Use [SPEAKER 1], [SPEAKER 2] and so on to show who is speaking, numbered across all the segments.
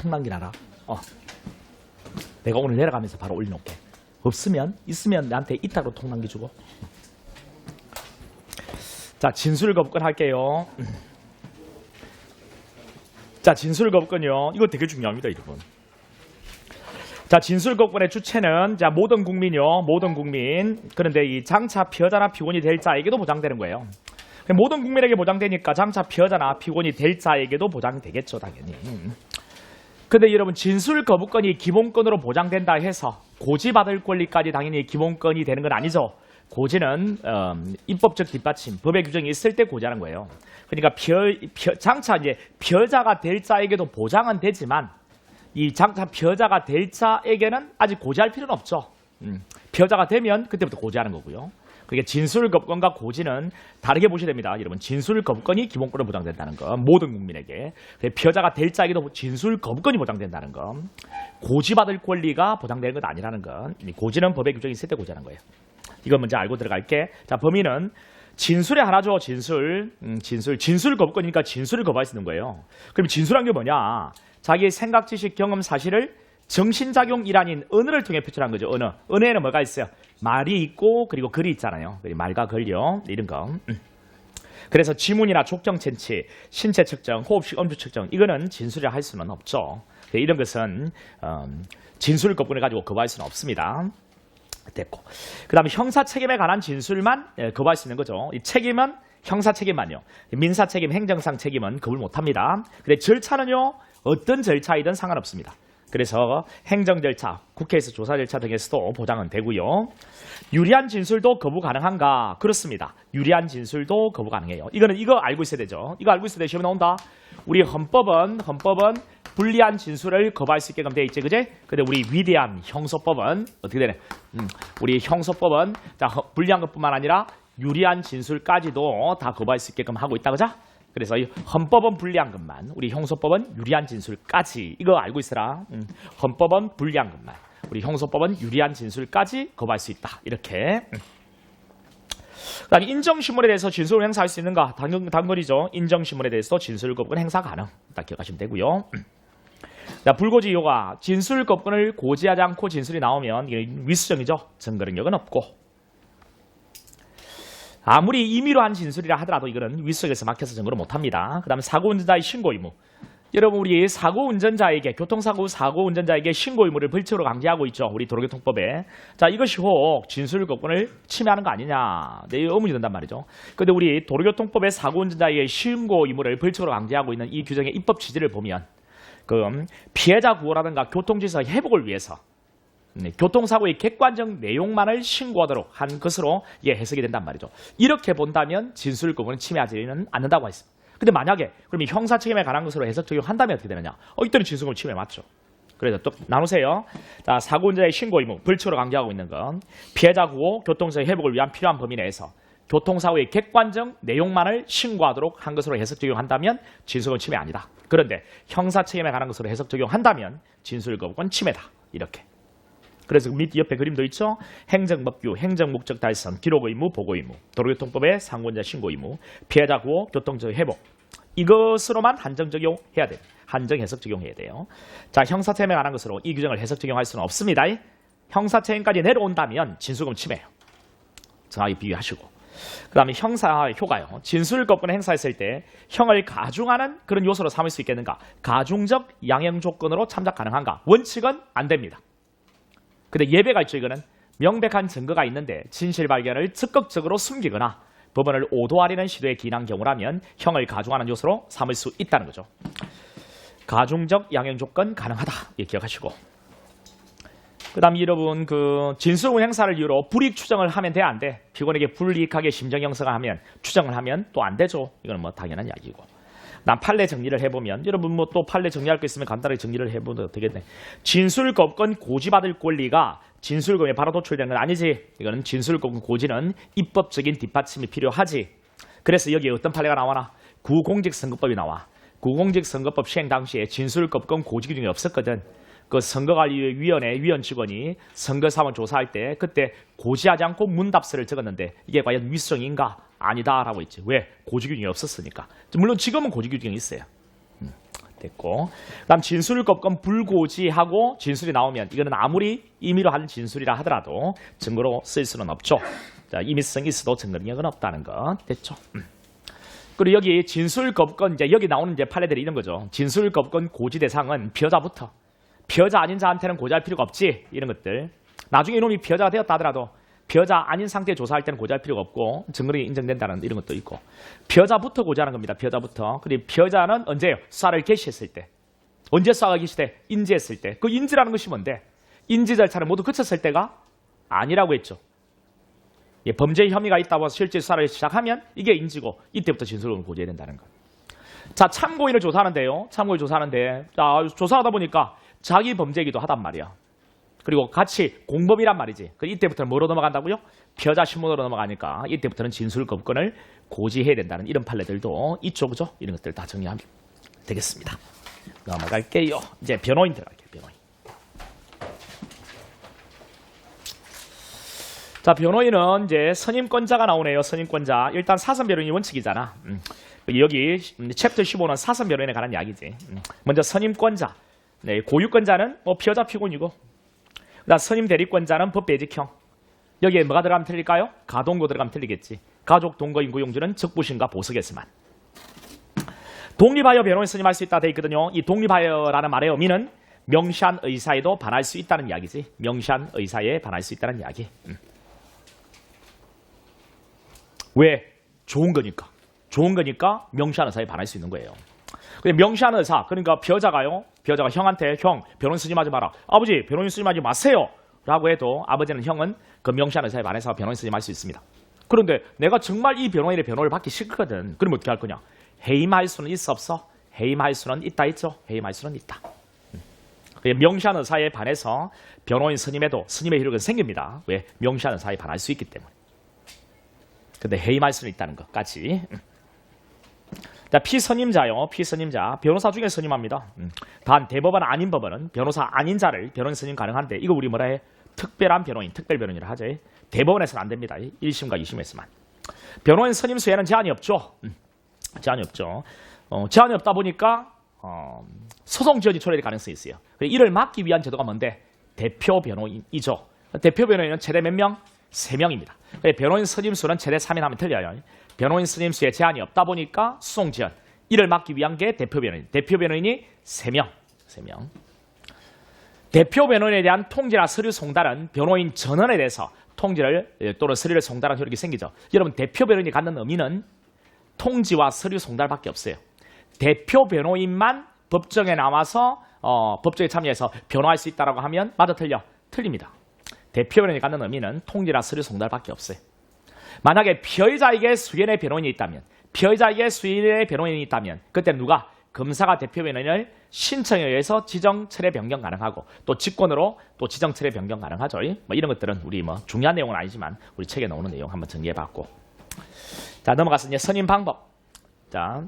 [SPEAKER 1] 통남기 알아? 내가 오늘 내려가면서 바로 올려놓을게. 없으면 있으면 나한테 이따로 통남기 주고. 자, 진술거부권 할게요. 자, 진술거부권요. 이거 되게 중요합니다, 여러분. 자, 진술거부권의 주체는 자 모든 국민요, 모든 국민. 그런데 이 장차 피해자나 피고인이 될 자에게도 보장되는 거예요. 모든 국민에게 보장되니까 장차 피해자나 피고인이 될 자에게도 보장되겠죠, 당연히. 근데 여러분, 진술거부권이 기본권으로 보장된다 해서 고지받을 권리까지 당연히 기본권이 되는 건 아니죠. 고지는 입법적 뒷받침, 법의 규정이 있을 때 고지하는 거예요. 그러니까 장차 이제 피해자가 될 자에게도 보장은 되지만 이 장차 피해자가 될 자에게는 아직 고지할 필요는 없죠. 피해자가 되면 그때부터 고지하는 거고요. 그러니까 진술거부권과 고지는 다르게 보셔야 됩니다. 여러분, 진술거부권이 기본권으로 보장된다는 거, 모든 국민에게. 피해자가 될 자에게도 진술거부권이 보장된다는 거, 고지받을 권리가 보장되는 건 아니라는 건, 고지는 법의 규정이 있을 때 고지하는 거예요. 이거 먼저 알고 들어갈게. 자, 범위는 진술의 하나죠. 진술거부권이니까 진술을 거부할 수 있는 거예요. 그럼 진술한 게 뭐냐? 자기의 생각, 지식, 경험, 사실을 정신작용 일환인 언어를 통해 표출한 거죠. 언어에는 뭐가 있어요? 말이 있고 그리고 글이 있잖아요. 말과 글요, 이런 거. 그래서 지문이나 족정 채취, 신체 측정, 호흡식 음주 측정, 이거는 진술을 할 수는 없죠. 이런 것은 진술거부권을 가지고 거부할 수는 없습니다. 됐고, 그 다음에 형사 책임에 관한 진술만 거부할 수 있는 거죠. 이 책임은 형사 책임만요. 민사 책임, 행정상 책임은 거부를 못합니다. 근데 절차는요, 어떤 절차이든 상관없습니다. 그래서 행정 절차, 국회에서 조사 절차 등에서도 보장은 되고요. 유리한 진술도 거부 가능한가? 그렇습니다. 유리한 진술도 거부 가능해요. 이거 알고 있어야 되죠. 이거 알고 있어야 돼. 시험에 나온다. 우리 헌법은 불리한 진술을 거부할 수 있게끔 돼 있지, 그제? 근데 우리 위대한 형소법은 어떻게 되네? 우리 형소법은 자, 불리한 것뿐만 아니라 유리한 진술까지도 다 거부할 수 있게끔 하고 있다, 그죠? 그래서 이 헌법은 불리한 것만, 우리 형소법은 유리한 진술까지, 이거 알고 있어라. 헌법은 불리한 것만, 우리 형소법은 유리한 진술까지 거부할 수 있다. 이렇게. 그다음에 인정신문에 대해서 진술을 행사할 수 있는가? 당연이죠. 인정신문에 대해서도 진술거부권 행사 가능. 딱 기억하시면 되고요. 자, 불고지 요가, 진술거부권을 고지하지 않고 진술이 나오면 이게 위수정이죠. 증거 능력은 없고. 아무리 임의로 한 진술이라 하더라도 이거는 위수정에서 막혀서 증거를 못합니다. 그 다음에 사고운전자의 신고 의무. 여러분, 우리 사고운전자에게, 교통사고 사고운전자에게 신고 의무를 벌칙으로 강제하고 있죠. 우리 도로교통법에. 자, 이것이 혹 진술거부권을 침해하는 거 아니냐. 네, 의문이 든단 말이죠. 근데 우리 도로교통법의 사고운전자에게 신고 의무를 벌칙으로 강제하고 있는 이 규정의 입법 취지를 보면 피해자 구호라든가 교통질서 회복을 위해서 교통사고의 객관적 내용만을 신고하도록 한 것으로 해석이 된단 말이죠. 이렇게 본다면 진술거부권은 침해하지는 않는다고 했습니다. 근데 만약에 그럼 형사 책임에 관한 것으로 해석 적용한다면 어떻게 되느냐? 이때는 진술거부권 침해 맞죠. 그래서 또 나누세요. 자, 사고운전자의 신고 의무, 벌칙으로 강제하고 있는 건 피해자 구호, 교통사고 회복을 위한 필요한 범위 내에서 교통사고의 객관적 내용만을 신고하도록 한 것으로 해석 적용한다면 진술거부권 침해 아니다. 그런데 형사 책임에 관한 것으로 해석 적용한다면 진술거부권 침해다. 이렇게. 그래서 밑 옆에 그림도 있죠. 행정법규, 행정목적 달성, 기록 의무, 보고 의무, 도로교통법의 사고운전자 신고 의무, 피해자 구호, 교통적 회복. 이것으로만 한정 적용해야 돼요. 한정 해석 적용해야 돼요. 자, 형사책임에 관한 것으로 이 규정을 해석 적용할 수는 없습니다. 형사책임까지 내려온다면 진술거부권 침해예요. 정확히 비교하시고. 그 다음에 형사 효과요. 진술거부권 행사했을 때 형을 가중하는 그런 요소로 삼을 수 있겠는가? 가중적 양형 조건으로 참작 가능한가? 원칙은 안 됩니다. 근데 예외가 있죠. 이거는 명백한 증거가 있는데 진실 발견을 적극적으로 숨기거나 법원을 오도하려는 시도에 기인한 경우라면 형을 가중하는 요소로 삼을 수 있다는 거죠. 가중적 양형 조건 가능하다. 기억하시고. 그 다음에 여러분, 진술거부권 행사를 이유로 불이익 추정을 하면 돼, 안 돼? 피고인에게 불이익하게 심정 형사가 하면, 추정을 하면 또 안 되죠. 이거는 뭐 당연한 이야기고. 난 판례 정리를 해보면, 여러분 뭐 또 판례 정리할 거 있으면 간단하게 정리를 해보면 되겠네. 진술거부권 고지받을 권리가 진술거부권에 바로 도출되는 건 아니지. 이거는 진술거부권 고지는 입법적인 뒷받침이 필요하지. 그래서 여기에 어떤 판례가 나와나? 구공직선거법이 나와. 구공직선거법 시행 당시에 진술거부권 고지 규정이 없었거든. 그 선거관리위원회 위원 직원이 선거사원 조사할 때 그때 고지하지 않고 문답서를 적었는데 이게 과연 위수정인가? 아니다라고 했지. 왜? 고지 규정이 없었으니까. 물론 지금은 고지 규정이 있어요. 됐고, 그다음 진술급권 불고지하고 진술이 나오면 이거는 아무리 임의로 한 진술이라 하더라도 증거로 쓸 수는 없죠. 자, 임의성이 있어도 증거 능력은 없다는 거 됐죠. 그리고 여기 진술급권 이제 여기 나오는 이제 판례들이 이런 거죠. 진술급권 고지 대상은 피해자부터 피해자 아닌 자한테는 고지할 필요가 없지 이런 것들. 나중에 이놈이 피해자가 되었다 하더라도 피해자 아닌 상태에 조사할 때는 고지할 필요가 없고 증거력이 인정된다는 이런 것도 있고 피해자부터 고지하는 겁니다. 피해자부터. 그리고 피해자는 언제요? 수사를 개시했을 때. 언제 수사가 개시돼? 인지했을 때. 그 인지라는 것이 뭔데? 인지 절차를 모두 거쳤을 때가 아니라고 했죠. 예, 범죄 혐의가 있다고 해서 실제 수사를 시작하면 이게 인지고 이때부터 진술을 고지해야 된다는 거. 자, 참고인을 조사하는데요. 참고인 조사하는데 자, 조사하다 보니까 자기 범죄이기도 하단 말이야. 그리고 같이 공범이란 말이지. 이때부터는 뭐로 넘어간다고요? 피해자 신문으로 넘어가니까 이때부터는 진술급권을 고지해야 된다는 이런 판례들도 있죠. 그죠? 이런 것들 다 정리하면 되겠습니다. 넘어갈게요. 이제 변호인 들어갈게요. 변호인. 자, 변호인은 이제 선임권자가 나오네요. 선임권자. 일단 사선 변호인이 원칙이잖아. 여기 챕터 15는 사선 변호인에 관한 이야기지. 먼저 선임권자. 네, 고유권자는 뭐 피해자 피고인이고 그다음 선임 대리권자는 법배직형. 여기에 뭐가 들어가면 틀릴까요? 가동고 들어가면 틀리겠지. 가족, 동거, 인구, 용주는 적부심과 보석에서만. 독립하여 변호인 선임할 수 있다 돼 있거든요. 이 독립하여라는 말의 의미는 명시한 의사에도 반할 수 있다는 이야기지. 명시한 의사에 반할 수 있다는 이야기. 왜? 좋은 거니까. 좋은 거니까 명시한 의사에 반할 수 있는 거예요. 근데 명시한 의사, 그러니까 피해자가 형한테 형 변호인 선임하지 마라. 아버지 변호인 선임하지 마세요. 라고 해도 아버지는 형은 그 명시한 의사에 반해서 변호인 선임할 수 있습니다. 그런데 내가 정말 이 변호인의 변호를 받기 싫거든. 그럼 어떻게 할 거냐? 해임할 수는 있어 없어? 해임할 수는 있다 있죠? 해임할 수는 있다. 명시한 의사에 반해서 변호인 선임에도 선임의 효력은 생깁니다. 왜? 명시한 의사에 반할 수 있기 때문에. 근데 해임할 수는 있다는 것까지. 자, 피선임자요. 피선임자. 변호사 중에 선임합니다. 단 대법원 아닌 법원은 변호사 아닌 자를 변호인 선임 가능한데 이거 우리 뭐라 해? 특별한 변호인, 특별 변호인이라 하죠. 대법원에서는 안 됩니다. 1심과 2심에서만. 변호인 선임 수에는 제한이 없죠. 제한이 없죠. 제한이 없다 보니까 소송 지연이 초래될 가능성이 있어요. 이를 막기 위한 제도가 뭔데? 대표 변호인이죠. 대표 변호인은 최대 몇 명? 3명입니다. 변호인 선임 수는 최대 3인 하면 틀려요. 변호인 선임 수에 제한이 없다 보니까 소송 지연. 이를 막기 위한 게 대표 변호인. 대표 변호인이 3명. 대표 변호인에 대한 통지나 서류 송달은 변호인 전원에 대해서 통지를 또는 서류를 송달한 효력이 생기죠. 여러분 대표 변호인이 갖는 의미는 통지와 서류 송달밖에 없어요. 대표 변호인만 법정에 나와서 법정에 참여해서 변호할 수 있다고 하면 맞아 틀려? 틀립니다. 대표 변호인이 갖는 의미는 통지나 서류 송달밖에 없어요. 만약에 피해자에게 수연의 변호인이 있다면 그때 누가? 검사가 대표 변호인을 신청에 의해서 지정 철회 변경 가능하고 또 직권으로 또 지정 철회 변경 가능하죠. 뭐 이런 것들은 우리 뭐 중요한 내용은 아니지만 우리 책에 나오는 내용 한번 정리해봤고. 자, 넘어가서 이제 선임 방법. 자,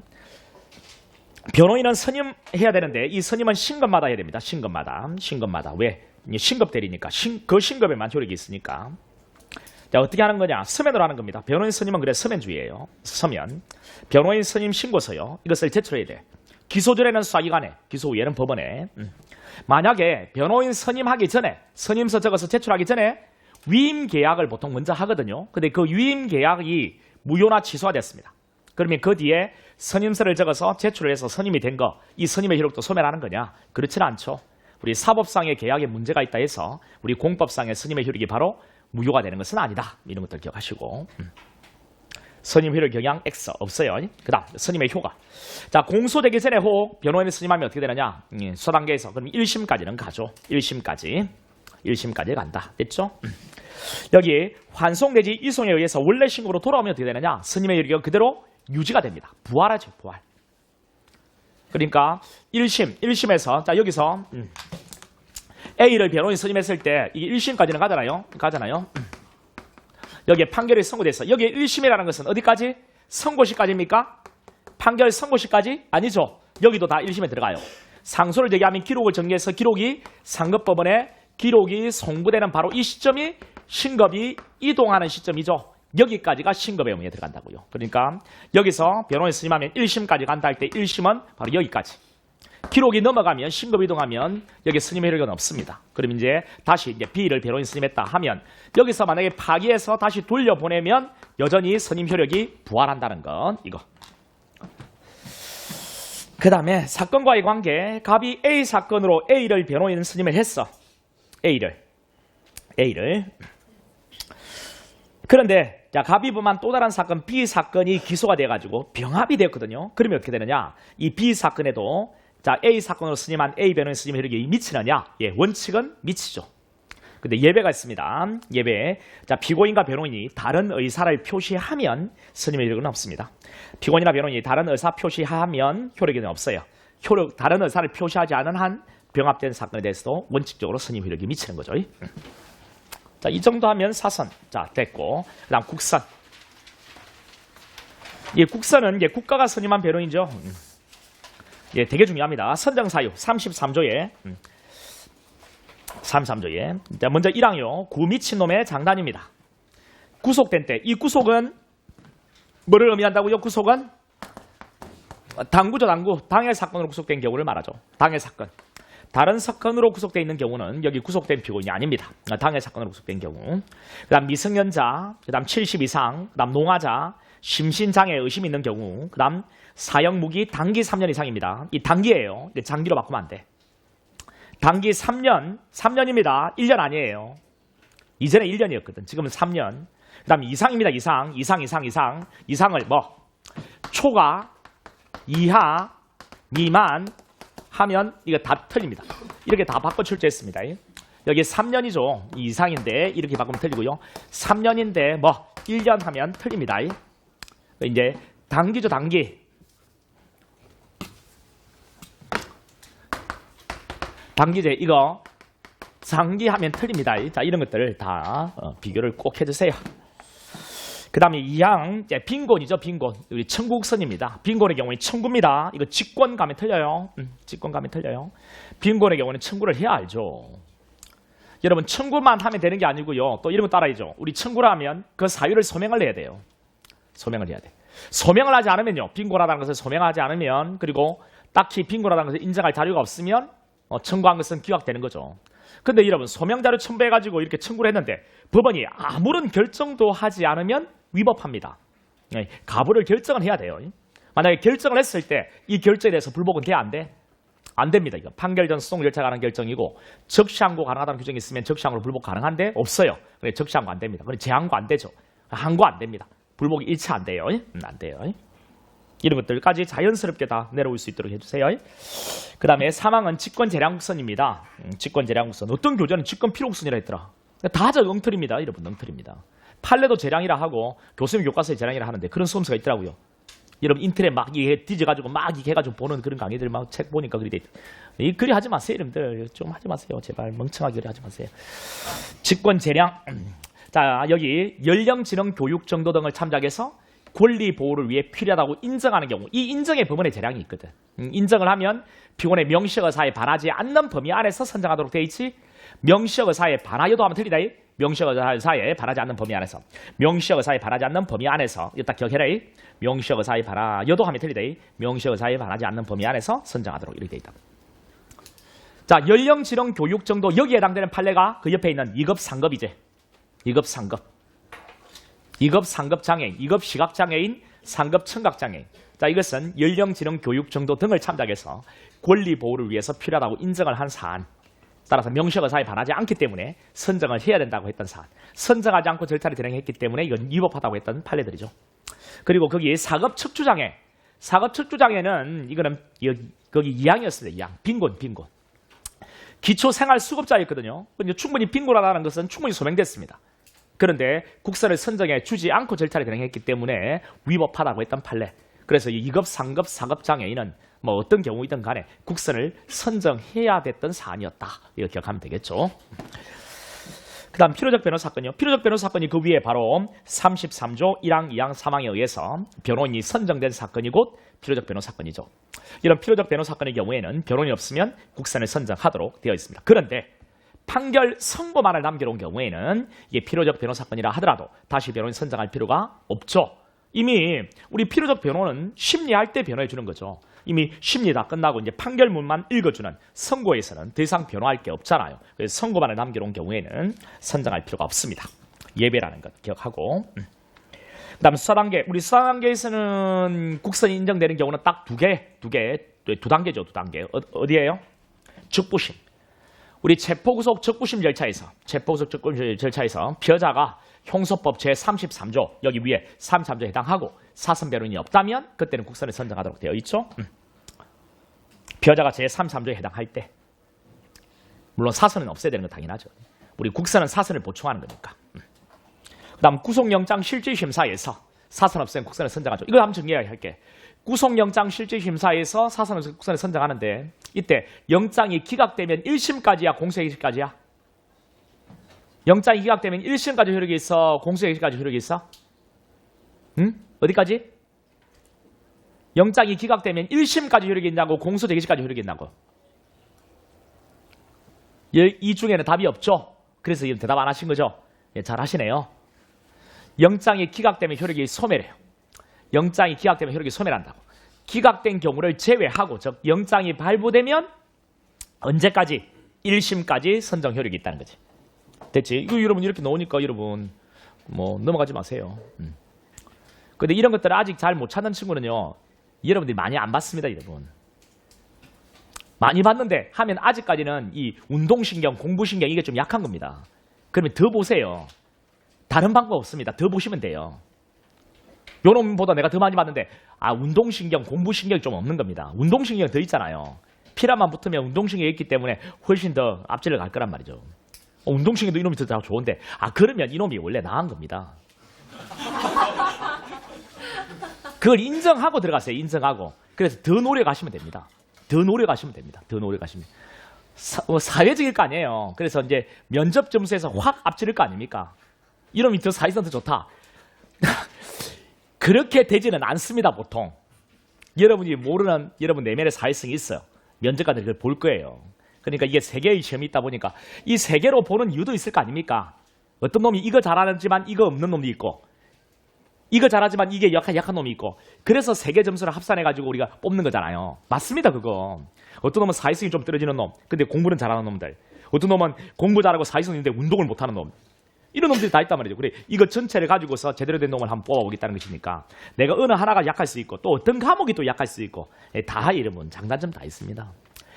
[SPEAKER 1] 변호인은 선임해야 되는데 이 선임은 신급마다 해야 됩니다. 신급마다. 왜? 신급 대리니까. 그 신급에만 효력이 있으니까. 자, 어떻게 하는 거냐? 서면으로 하는 겁니다. 변호인 선임은 그래 서면주의예요. 서면. 변호인 선임 신고서요. 이것을 제출해야 돼. 기소 전에는 수사기관에, 기소 후에는 법원에. 만약에 변호인 선임하기 전에, 선임서 적어서 제출하기 전에 위임 계약을 보통 먼저 하거든요. 근데 그 위임 계약이 무효나 취소가 됐습니다. 그러면 그 뒤에 선임서를 적어서 제출을 해서 선임이 된 거, 이 선임의 효력도 소멸하는 거냐? 그렇지는 않죠. 우리 사법상의 계약에 문제가 있다 해서 우리 공법상의 선임의 효력이 바로 무효가 되는 것은 아니다. 이런 것들 기억하시고. 선임 효력 영향 X 없어요. 그 다음 선임의 효과. 자, 공소되기 전에 혹 변호인을 선임하면 어떻게 되느냐? 수사 단계에서 그럼 1심까지는 가죠. 1심까지 간다. 됐죠? 여기 환송 내지 이송에 의해서 원래 신고로 돌아오면 어떻게 되느냐? 선임의 효력은 그대로 유지가 됩니다. 부활하죠. 부활. 그러니까 1심에서 자 여기서 A를 변호인 선임했을 때 이게 1심까지는 가잖아요. 여기에 판결이 선고됐어. 여기에 1심이라는 것은 어디까지? 선고시까지입니까? 판결 선고시까지? 아니죠. 여기도 다 1심에 들어가요. 상소를 제기하면 기록을 정리해서 기록이 상급법원에 기록이 송부되는 바로 이 시점이 신급이 이동하는 시점이죠. 여기까지가 신급의 의무에 들어간다고요. 그러니까 여기서 변호인 선임하면 1심까지 간다 할 때 1심은 바로 여기까지. 기록이 넘어가면 신급 이동하면 여기 스님 효력은 없습니다. 그럼 이제 다시 이제 B를 변호인 스님했다 하면 여기서 만약에 파기해서 다시 돌려보내면 여전히 스님 효력이 부활한다는 건 이거. 그 다음에 사건과의 관계. 갑이 A 사건으로 A를 변호인 스님을 했어. A를. 그런데 자, 갑이 범한 또 다른 사건 B 사건이 기소가 돼가지고 병합이 되었거든요. 그러면 어떻게 되느냐? 이 B 사건에도 자, A 사건으로 스님한 A 변호인 스님의 효력이 미치느냐? 예, 원칙은 미치죠. 근데 예배가 있습니다. 예배. 자, 피고인과 변호인이 다른 의사를 표시하면 스님의 효력은 없습니다. 피고인이나 변호인이 다른 의사 표시하면 효력은 없어요. 다른 의사를 표시하지 않은 한 병합된 사건에 대해서도 원칙적으로 스님 효력이 미치는 거죠. 자, 이 정도 하면 사선. 자, 됐고. 그 다음 국선. 이 국선은 이제 국가가 선임한 변호인이죠. 예, 되게 중요합니다. 선정사유 33조에 33조에 자, 먼저 1항요. 구 미친놈의 장단입니다. 구속된 때 이 구속은 뭐를 의미한다고요? 구속은 당구죠. 당해 사건으로 구속된 경우를 말하죠. 당해 사건. 다른 사건으로 구속되어 있는 경우는 여기 구속된 피고인이 아닙니다. 당해 사건으로 구속된 경우. 그 다음 미성년자, 그 다음 70 이상, 그 다음 농화자, 심신장애 의심 있는 경우, 그 다음 사형무기 단기 3년 이상입니다. 이 단기예요. 장기로 바꾸면 안 돼. 단기 3년입니다. 1년 아니에요. 이전에 1년이었거든. 지금은 3년. 그 다음 이상입니다. 이상을 뭐 초과, 이하, 미만 하면 이거 다 틀립니다. 이렇게 다 바꿔 출제했습니다. 여기 3년이죠. 이상인데 이렇게 바꾸면 틀리고요. 3년인데 뭐 1년 하면 틀립니다. 이제 단기죠. 단기. 단기제 이거 장기하면 틀립니다. 자, 이런 것들을 다 비교를 꼭 해주세요. 그 다음에 2항 빈곤이죠. 빈곤. 우리 청구국선입니다. 빈곤의 경우는 청구입니다. 이거 직권 가면 틀려요. 직권 가면 틀려요. 빈곤의 경우는 청구를 해야 알죠. 여러분 청구만 하면 되는 게 아니고요. 또 이런 거 따라야죠. 우리 청구를 하면 그 사유를 소명을 해야 돼요. 소명을 해야 돼. 소명을 하지 않으면요. 빈곤하다는 것을 소명하지 않으면 그리고 딱히 빈곤하다는 것을 인정할 자료가 없으면 청구한 것은 기각되는 거죠. 근데 여러분 소명자료 첨부해가지고 이렇게 청구를 했는데 법원이 아무런 결정도 하지 않으면 위법합니다. 가부를 결정을 해야 돼요. 만약에 결정을 했을 때 이 결정에 대해서 불복은 돼야 안 돼? 안 됩니다. 이거 판결 전 소송 절차 가능한 결정이고 적시항고 가능하다는 규정이 있으면 적시항고로 불복 가능한데 없어요. 그래 적시항고 안 됩니다. 그래 제항고 안 되죠. 항고 안 됩니다. 불복이 일치 안 돼요. 안 돼요. 이런 것들까지 자연스럽게 다 내려올 수 있도록 해주세요. 그 다음에 3항은 직권재량국선입니다. 직권재량국선. 어떤 교재는 직권필요국선이라 했더라. 다 엉터리입니다. 여러분 엉터리입니다. 판례도 재량이라 하고 교수님 교과서에 재량이라 하는데 그런 수험서가 있더라고요. 여러분 인터넷 막 이게 뒤져가지고 막 이렇게 해가지고 보는 그런 강의들 막 책 보니까 그리 돼 있다. 이 그리 하지 마세요. 여러분들 좀 하지 마세요. 제발 멍청하게 그리 하지 마세요. 직권재량. 자, 여기 연령지능 교육 정도 등을 참작해서 권리 보호를 위해 필요하다고 인정하는 경우 이 인정의 법원의 재량이 있거든. 인정을 하면 피고인의 명시적 의사에 반하지 않는 범위 안에서 선정하도록 돼 있지. 명시적 의사에 반하여도 하면 틀리다. 명시적 의사에 반하지 않는 범위 안에서. 명시적 의사에 반하지 않는 범위 안에서. 이거 딱 기억해라. 명시적 의사에 반하여도 하면 틀리다. 명시적 의사에 반하지 않는 범위 안에서 선정하도록 이렇게 돼 있다. 자, 연령지능 교육 정도 여기에 해당되는 판례가 그 옆에 있는 2급 상급이제. 2급 상급. 2급 상급장애인, 2급 시각장애인, 상급 청각장애인. 자, 이것은 연령지능 교육 정도 등을 참작해서 권리 보호를 위해서 필요하다고 인정을 한 사안. 따라서 명시적 의사에 반하지 않기 때문에 선정을 해야 된다고 했던 사안. 선정하지 않고 절차를 진행했기 때문에 이건 위법하다고 했던 판례들이죠. 그리고 거기 사급 척추장애. 사급 척추장애는 이거는 거기 2항이었어요. 2항. 빈곤. 기초생활수급자였거든요. 충분히 빈곤하다는 것은 충분히 소명됐습니다. 그런데 국선을 선정해 주지 않고 절차를 진행했기 때문에 위법하다고 했던 판례. 그래서 이 2급, 3급, 4급 장애인은 뭐 어떤 경우이든 간에 국선을 선정해야 됐던 사안이었다. 이거 기억하면 되겠죠. 그 다음 필요적 변호 사건이요. 필요적 변호 사건이 그 위에 바로 33조 1항, 2항, 3항에 의해서 변호인이 선정된 사건이 곧 필요적 변호 사건이죠. 이런 필요적 변호 사건의 경우에는 변호인이 없으면 국선을 선정하도록 되어 있습니다. 그런데 판결 선고만을 남겨놓은 경우에는 이게 필요적 변호 사건이라 하더라도 다시 변호인 선정할 필요가 없죠. 이미 우리 필요적 변호는 심리할 때 변호해 주는 거죠. 이미 심리 다 끝나고 이제 판결문만 읽어주는 선고에서는 더 이상 변화할 게 없잖아요. 그래서 선고만을 남겨놓은 경우에는 선정할 필요가 없습니다. 예배라는 것 기억하고. 그다음 수사단계. 우리 수사단계에서는 국선이 인정되는 경우는 딱 두 단계죠. 두 단계. 어디예요? 적부심. 우리 체포구속 적부심 절차에서 피해자가 형소법 제33조 여기 위에 33조에 해당하고 사선 변호인이 없다면 그때는 국선을 선정하도록 되어 있죠. 피해자가 제33조에 해당할 때 물론 사선은 없애야 되는 건 당연하죠. 우리 국선은 사선을 보충하는 거니까. 그다음 구속영장 실질심사에서 사선 없애면 국선을 선정하죠. 이거 한번 정리해야 할게. 구속영장 실질심사에서 사선 없애면 국선을 선정하는데 이때 영장이 기각되면 1심까지야 공소행위까지야? 영장이 기각되면 1심까지 효력이 있어? 공소행위까지 효력이 있어? 응? 어디까지? 영장이 기각되면 1심까지 효력이 있냐고 공소제기시까지 효력이 있냐고? 이 중에는 답이 없죠? 그래서 대답 안 하신 거죠? 예, 잘 하시네요. 영장이 기각되면 효력이 소멸해요. 영장이 기각되면 효력이 소멸한다고. 기각된 경우를 제외하고 즉 영장이 발부되면 언제까지? 1심까지 선정 효력이 있다는 거지. 됐지? 이거 여러분 이렇게 나오니까 여러분 뭐 넘어가지 마세요. 근데 이런 것들을 아직 잘 못 찾는 친구는요. 여러분들이 많이 안 봤습니다, 여러분. 많이 봤는데 하면 아직까지는 이 운동신경, 공부신경 이게 좀 약한 겁니다. 그러면 더 보세요. 다른 방법 없습니다. 더 보시면 돼요. 요 놈보다 내가 더 많이 봤는데 운동신경, 공부신경이 좀 없는 겁니다. 운동신경 더 있잖아요. 피라만 붙으면 운동신경이 있기 때문에 훨씬 더 앞질러 갈 거란 말이죠. 운동신경도 이놈이 더 좋은데 그러면 이놈이 원래 나은 겁니다. 그걸 인정하고 들어갔어요. 인정하고. 그래서 더 노력하시면 됩니다. 더 노력하시면 됩니다. 더 노력하시면. 사회적일 거 아니에요. 그래서 이제 면접 점수에서 확 앞지를 거 아닙니까? 이놈이 더 사회성 더 좋다. 그렇게 되지는 않습니다, 보통. 여러분이 모르는 여러분 내면의 사회성이 있어요. 면접관들이 그걸 볼 거예요. 그러니까 이게 세 개의 시험이 있다 보니까 이 세 개로 보는 이유도 있을 거 아닙니까? 어떤 놈이 이거 잘하지만 이거 없는 놈도 있고 이거 잘하지만 이게 약한 놈이 있고 그래서 세 개 점수를 합산해가지고 우리가 뽑는 거잖아요. 맞습니다, 그거. 어떤 놈은 사회성이 좀 떨어지는 놈, 근데 공부는 잘하는 놈들. 어떤 놈은 공부 잘하고 사회성이 있는데 운동을 못하는 놈. 이런 놈들이 다 있단 말이죠. 그래, 이거 전체를 가지고서 제대로 된 놈을 한번 뽑아보겠다는 것이니까 내가 어느 하나가 약할 수 있고 또 어떤 과목이 또 약할 수 있고 다 여러분 장단점 다 있습니다.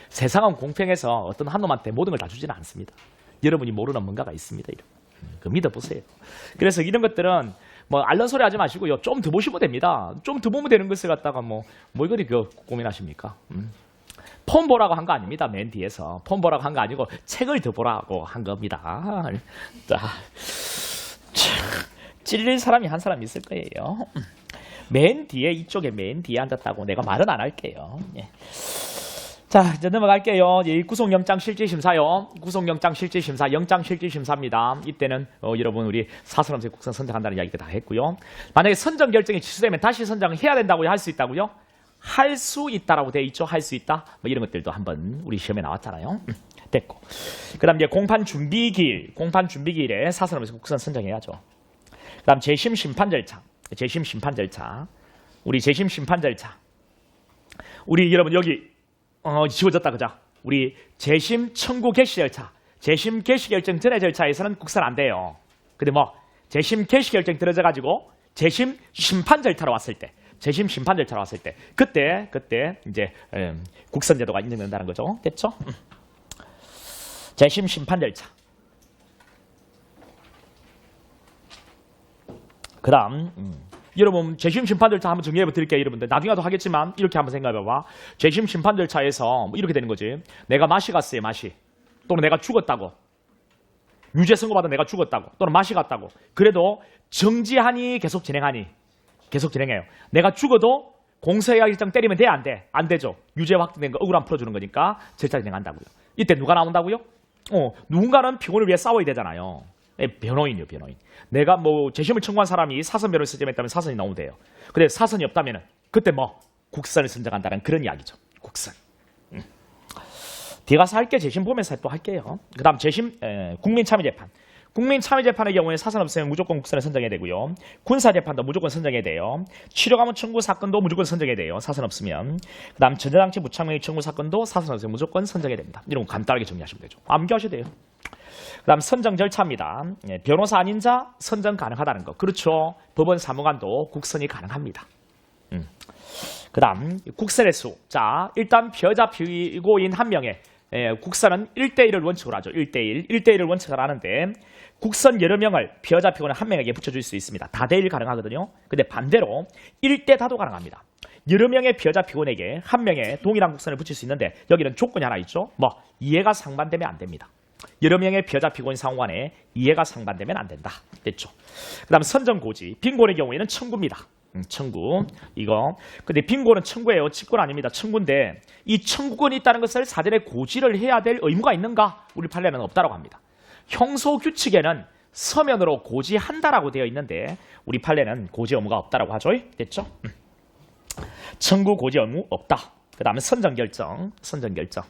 [SPEAKER 1] 세상은 공평해서 어떤 한 놈한테 모든 걸 다 주지는 않습니다. 여러분이 모르는 뭔가가 있습니다. 그 믿어보세요. 그래서 이런 것들은 뭐 알런 소리 하지 마시고요. 좀 더 보시면 됩니다. 좀 더 보면 되는 것을 갖다가 뭐 이거리 고민하십니까? 폰 보라고 한 거 아닙니다. 맨 뒤에서. 폰 보라고 한 거 아니고 책을 더 보라고 한 겁니다. 자, 찔릴 사람이 한 사람 있을 거예요. 맨 뒤에 이쪽에 맨 뒤에 앉았다고 내가 말은 안 할게요. 예. 자, 이제 넘어갈게요. 구속영장 실질심사요. 구속영장 실질심사, 영장 실질심사입니다. 이때는 여러분 우리 사선 없이 국선 선정한다는 이야기도 다 했고요. 만약에 선정 결정이 취소되면 다시 선정해야 된다고요? 할 수 있다고요? 할 수 있다라고 돼 있죠. 할 수 있다. 뭐 이런 것들도 한번 우리 시험에 나왔잖아요. 됐고. 그다음 이제 공판 준비기일에 사선 없이 국선 선정해야죠. 그다음 재심 심판 절차. 우리 재심 심판 절차. 우리 여러분 여기 지워졌다 그죠? 우리 재심 청구 개시 절차, 재심 개시 결정 전의 절차에서는 국선 안 돼요. 근데 뭐 재심 개시 결정 들어져 가지고 재심 심판 절차로 왔을 때, 그때 이제 국선 제도가 인정된다는 거죠. 됐죠? 재심 심판 절차. 그다음 여러분 재심 심판 절차 한번 정리해 드릴게요. 여러분들 나중에도 하겠지만 이렇게 한번 생각해 봐봐. 재심 심판 절차에서 뭐 이렇게 되는 거지. 내가 맛이 갔어요. 맛이. 또는 내가 죽었다고. 유죄 선고받아 내가 죽었다고. 또는 맛이 갔다고. 그래도 정지하니 계속 진행하니. 계속 진행해요. 내가 죽어도 공소해약 일정 때리면 돼? 안 돼? 안 되죠. 유죄 확정된 거 억울함 풀어주는 거니까 절차 진행한다고요. 이때 누가 나온다고요? 누군가는 피고를 위해 싸워야 되잖아요. 변호인이요, 변호인. 내가 뭐 재심을 청구한 사람이 사선 변호를 선정했다면 사선이 나오면 돼요. 근데 사선이 없다면은 그때 뭐 국선을 선정한다는 그런 이야기죠. 국선. 뒤에 가서 할게 재심 보면서 또 할게요. 그다음 재심 국민참여재판. 국민참여재판의 경우에 사선 없으면 무조건 국선을 선정해야 되고요. 군사재판도 무조건 선정해야 돼요. 치료가문 청구 사건도 무조건 선정해야 돼요. 사선 없으면. 그 다음 전자장치 무착명의 청구 사건도 사선 없으면 무조건 선정해야 됩니다. 이런 거 간단하게 정리하시면 되죠. 암기하셔야 돼요. 그 다음 선정 절차입니다. 변호사 아닌 자 선정 가능하다는 거. 그렇죠. 법원 사무관도 국선이 가능합니다. 그 다음 국선의 수. 자, 일단 피의자 피고인 한 명의 국선은 1대1을 원칙으로 하죠. 1대1. 1대1을 원칙으로 하는데 국선 여러 명을 피의자 피고인 한 명에게 붙여줄 수 있습니다. 다대1 가능하거든요. 근데 반대로 1대 다도 가능합니다. 여러 명의 피의자 피고인에게 한 명의 동일한 국선을 붙일 수 있는데 여기는 조건이 하나 있죠. 뭐 이해가 상반되면 안 됩니다. 여러 명의 피의자 피고인 상호 간에 이해가 상반되면 안 된다. 됐죠. 그 다음 선정고지. 빈곤의 경우에는 청구입니다. 청구. 이거. 근데 빈곤은 청구예요. 직권 아닙니다. 청구인데 이 청구권이 있다는 것을 사전에 고지를 해야 될 의무가 있는가? 우리 판례는 없다라고 합니다. 형소규칙에는 서면으로 고지한다라고 되어 있는데 우리 판례는 고지 의무가 없다라고 하죠. 됐죠? 청구 고지 의무 없다. 그 다음에 선정결정. 선정결정.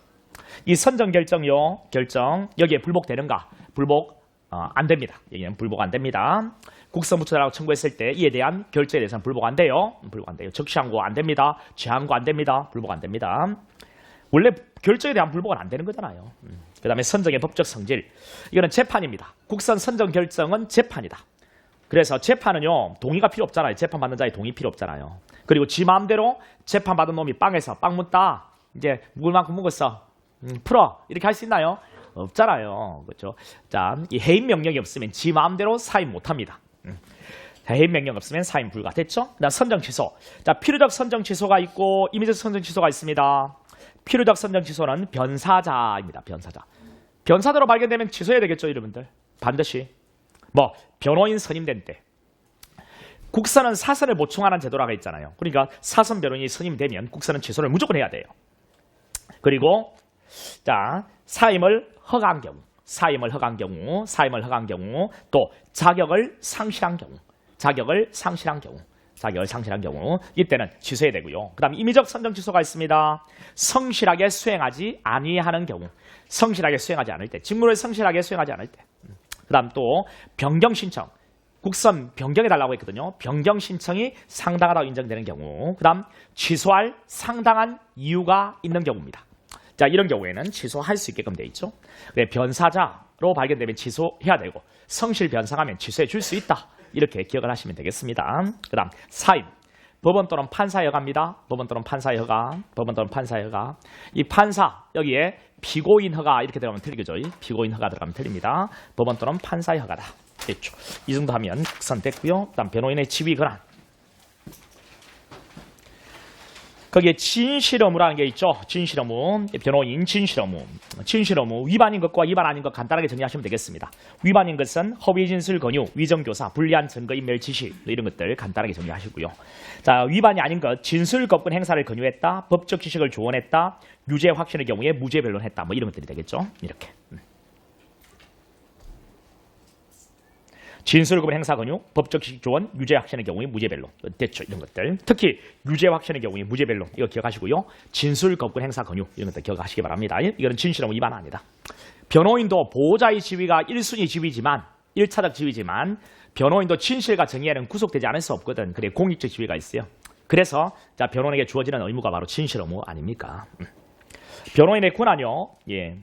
[SPEAKER 1] 이 선정결정요. 결정. 여기에 불복되는가? 불복 안 됩니다. 여기는 불복 안 됩니다. 국선 붙여달라고 청구했을 때 이에 대한 결정에 대해서는 불복 안 돼요. 불복 안 돼요. 적시항고 안 됩니다. 제항고 안 됩니다. 불복 안 됩니다. 원래 결정에 대한 불복은 안 되는 거잖아요. 그 다음에 선정의 법적 성질. 이거는 재판입니다. 국선 선정 결정은 재판이다. 그래서 재판은요. 동의가 필요 없잖아요. 재판받는 자의 동의 필요 없잖아요. 그리고 지 마음대로 재판받은 놈이 빵에서 빵 묻다. 이제 묵을 만큼 묵었어. 풀어. 이렇게 할 수 있나요? 없잖아요. 그렇죠? 자, 이 해임 명령이 없으면 지 마음대로 사임 못합니다. 해임 명령 없으면 사임 불가. 됐죠? 그다음 선정 취소. 자, 필요적 선정 취소가 있고 임의적 선정 취소가 있습니다. 필요적 선정 취소는 변사자입니다. 변사자. 변사자로 발견되면 취소해야 되겠죠, 여러분들. 반드시. 뭐 변호인 선임된 때. 국선은 사선을 보충하는 제도라가 있잖아요. 그러니까 사선 변호인이 선임되면 국선은 취소를 무조건 해야 돼요. 그리고 자, 사임을 허가한 경우. 사임을 허가한 경우, 또 자격을 상실한 경우, 이때는 취소해야 되고요. 그 다음 임의적 선정 취소가 있습니다. 성실하게 수행하지 아니하는 경우, 성실하게 수행하지 않을 때, 직무를 성실하게 수행하지 않을 때. 그 다음 또 변경 신청, 국선 변경해달라고 했거든요. 변경 신청이 상당하다고 인정되는 경우, 그 다음 취소할 상당한 이유가 있는 경우입니다. 자, 이런 경우에는 취소할 수 있게끔 돼 있죠. 변사자로 발견되면 취소해야 되고 성실 변상하면 취소해 줄 수 있다. 이렇게 기억을 하시면 되겠습니다. 그 다음 사임. 법원 또는 판사의 허가입니다. 법원 또는 판사의 허가. 이 판사 여기에 피고인 허가 이렇게 들어가면 틀리죠. 피고인 허가 들어가면 틀립니다. 법원 또는 판사의 허가다. 됐죠. 이 정도 하면 국선됐고요. 그 다음 변호인의 지위 권한. 거기에 진실 의무라는 게 있죠. 진실 의무, 변호인 진실 의무. 진실 의무, 위반인 것과 위반 아닌 것 간단하게 정리하시면 되겠습니다. 위반인 것은 허위 진술 권유, 위정교사, 불리한 증거인멸 지시 이런 것들 간단하게 정리하시고요. 자, 위반이 아닌 것, 진술 거부권 행사를 권유했다, 법적 지식을 조언했다, 유죄 확신의 경우에 무죄 변론했다, 뭐 이런 것들이 되겠죠. 이렇게. 진술급은 행사 권유, 법적 지식 조언, 유죄 확신의 경우에 무죄 변론. 됐죠. 이런 것들. 특히 유죄 확신의 경우에 무죄 변론. 이거 기억하시고요. 진술급권 행사 권유. 이런 것들 기억하시기 바랍니다. 이거는 진실 의무 위반 아니다. 변호인도 보호자의 지위가 1순위 지위지만 1차적 지위지만 변호인도 진실과 정의에는 구속되지 않을 수 없거든. 그래 공익적 지위가 있어요. 그래서 자, 변호인에게 주어지는 의무가 바로 진실 의무 아닙니까? 변호인의 권한요. 예.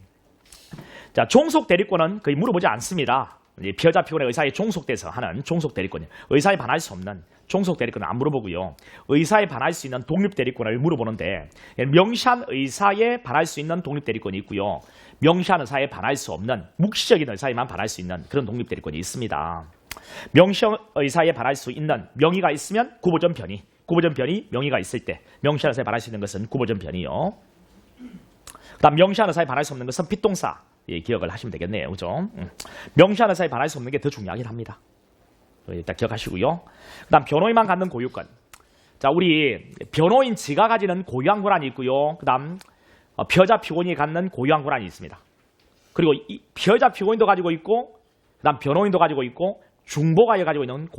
[SPEAKER 1] 자, 종속 대리권은 거의 물어보지 않습니다. 피의자 피고인의 의사에 종속돼서 하는 종속 대리권이에요. 의사에 반할 수 없는 종속 대리권은 안 물어보고요. 의사에 반할 수 있는 독립 대리권을 물어보는데 명시한 의사에 반할 수 있는 독립 대리권이 있고요. 명시한 의사에 반할 수 없는 묵시적인 의사에만 반할 수 있는 그런 독립 대리권이 있습니다. 명시한 의사에 반할 수 있는 명의가 있으면 구보전 변의. 구보전 변의 명의가 있을 때 명시한 의사에 반할 수 있는 것은 구보전 변의요. 그다음 명시한 의사에 반할 수 없는 것은 핏동사. 예, 기억을 하시면 되겠네요. 그죠? 명시한 의사에 반할 수 없는 게 더 중요하긴 합니다. 일단 기억하시고요. 그 다음 변호인만 갖는 고유권. 자, 우리 변호인 지가 가지는 고유한 권한이 있고요. 그 다음 피의자 피고인이 갖는 고유한 권한이 있습니다. 그리고 이 피의자 피고인도 가지고 있고 그 다음 변호인도 가지고 있고 중보가 가지고 있는